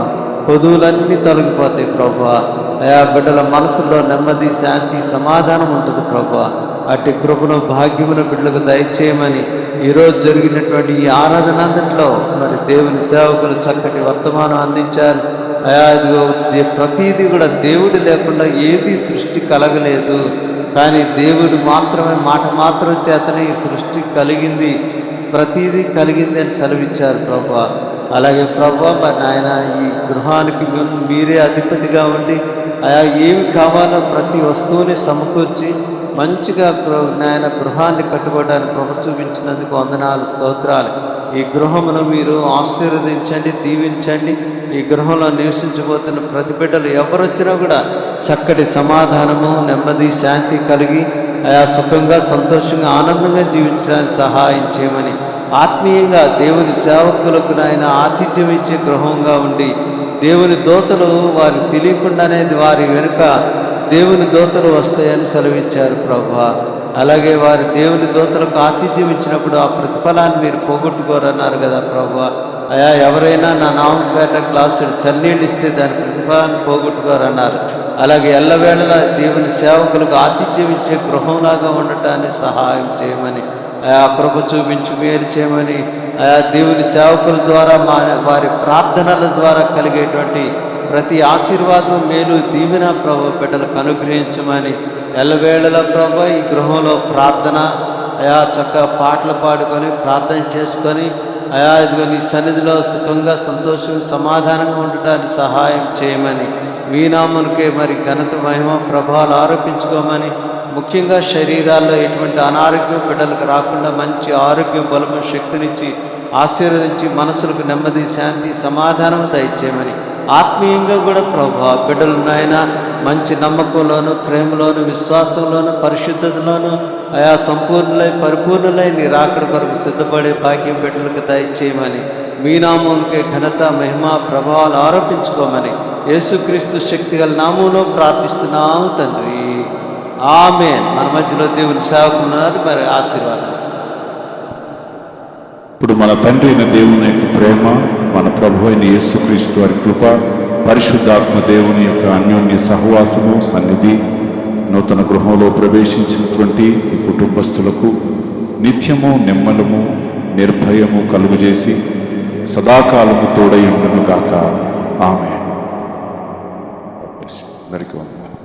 కొదువులన్నీ తొలగిపోతాయి ప్రభువా. అయా బిడ్డల మనసులో నెమ్మది, శాంతి, సమాధానం ఉంటుంది ప్రభువా. అట్టి కృపను, భాగ్యమును బిడ్డలకు దయచేయమని ఈరోజు జరిగినటువంటి ఈ ఆరాధనంతట్లో మరి దేవుని సేవకులు చక్కటి వర్తమానం అందించారు. అయా ఇదిగో ప్రతీది కూడా దేవుడు లేకుండా ఏది సృష్టి కలగలేదు, కానీ దేవుడు మాత్రమే మాట మాత్రం చేతనే ఈ సృష్టి కలిగింది, ప్రతీది కలిగింది అని సెలవిచ్చారు ప్రభువా. అలాగే ప్రభువా, మరి నాయన ఈ గృహానికి మీరే అధిపతిగా ఉండి అయా ఏమి కావాలో ప్రతి వస్తువుని సమకూర్చి మంచిగా నాయన గృహాన్ని కట్టుకోవడానికి ప్రభు చూపించినందుకు వందనాలు, స్తోత్రాలు. ఈ గృహమును మీరు ఆశీర్వదించండి, దీవించండి. ఈ గృహంలో నివసించబోతున్న ప్రతి బిడ్డలు ఎవరు వచ్చినా కూడా చక్కటి సమాధానము, నెమ్మది, శాంతి కలిగి ఆయా సుఖంగా, సంతోషంగా, ఆనందంగా జీవించడానికి సహాయం చేయమని ఆత్మీయంగా దేవుని సేవకులకు నాయన ఆతిథ్యం ఇచ్చే గృహంగా ఉండి దేవుని దూతలు వారి తెలియకుండానే వారి వెనుక దేవుని దూతలు వస్తాయని సెలవిచ్చారు ప్రభువా. అలాగే వారి దేవుని దూతలకు ఆతిథ్యం ఇచ్చినప్పుడు ఆ ప్రతిఫలాన్ని మీరు పోగొట్టుకోరన్నారు కదా ప్రభువా. అయా ఎవరైనా నా నామం పేట గ్లాసుడు చన్నీళ్ళు ఇస్తే దాని ప్రతిఫలాన్ని పోగొట్టుకోరన్నారు. అలాగే ఎల్లవేళలా దేవుని సేవకులకు ఆతిథ్యం ఇచ్చే గృహంలాగా ఉండటాన్ని సహాయం చేయమని ఆయా కృప చూపించి మేలు చేయమని ఆయా దేవుని సేవకుల ద్వారా వారి ప్రార్థనల ద్వారా కలిగేటువంటి ప్రతి ఆశీర్వాదం, మేలు, దీవెన ప్రభు బిడ్డలకు అనుగ్రహించమని ఎల్లవేళలా ప్రభు ఈ గృహంలో ప్రార్థన అయా చక్కగా పాటలు పాడుకొని ప్రార్థన చేసుకొని అయా ఇదిగో నీ సన్నిధిలో సుఖంగా, సంతోషంగా, సమాధానంగా ఉండటానికి సహాయం చేయమని మీ నామమునకే మరి ఘనత, మహిమ, ప్రభావాలు ఆరోపించుకోమని ముఖ్యంగా శరీరాల్లో ఎటువంటి అనారోగ్యం బిడ్డలకు రాకుండా మంచి ఆరోగ్యం, బలము, శక్తినిచ్చి ఆశీర్వదించి మనసులకు నెమ్మది, శాంతి, సమాధానం దయచేయమని ఆత్మీయంగా కూడా ప్రభువా బిడ్డలు నాయన మంచి నమ్మకంలోను, ప్రేమలోను, విశ్వాసంలోను, పరిశుద్ధతలోను ఆయా సంపూర్ణులై, పరిపూర్ణులై నీ రాకడ కొరకు సిద్ధపడే భాగ్యం బిడ్డలకు దయచేయమని మీ నామమునకే ఘనత, మహిమ, ప్రభావాలు ఆరోపించుకోమని యేసుక్రీస్తు శక్తిగల నామములో ప్రార్థిస్తున్నాము తండ్రి. ఆమేన్. మన మధ్యలో దేవుని సేవకులు ఉన్నారు, మరి ఆశీర్వాదం. ఇప్పుడు మన తండ్రి అయిన దేవుని యొక్క ప్రేమ, మన ప్రభు అయిన యేసుక్రీస్తు వారి కృప, పరిశుద్ధాత్మ దేవుని యొక్క అన్యోన్య సహవాసము, సన్నిధి, నూతన గృహంలో ప్రవేశించినటువంటి ఈ కుటుంబస్తులకు నిత్యము నెమ్మలము నిర్భయము కలుగజేసి సదాకాలము తోడై ఉండును గాక. ఆమేన్. అందరికీ వందనాలు.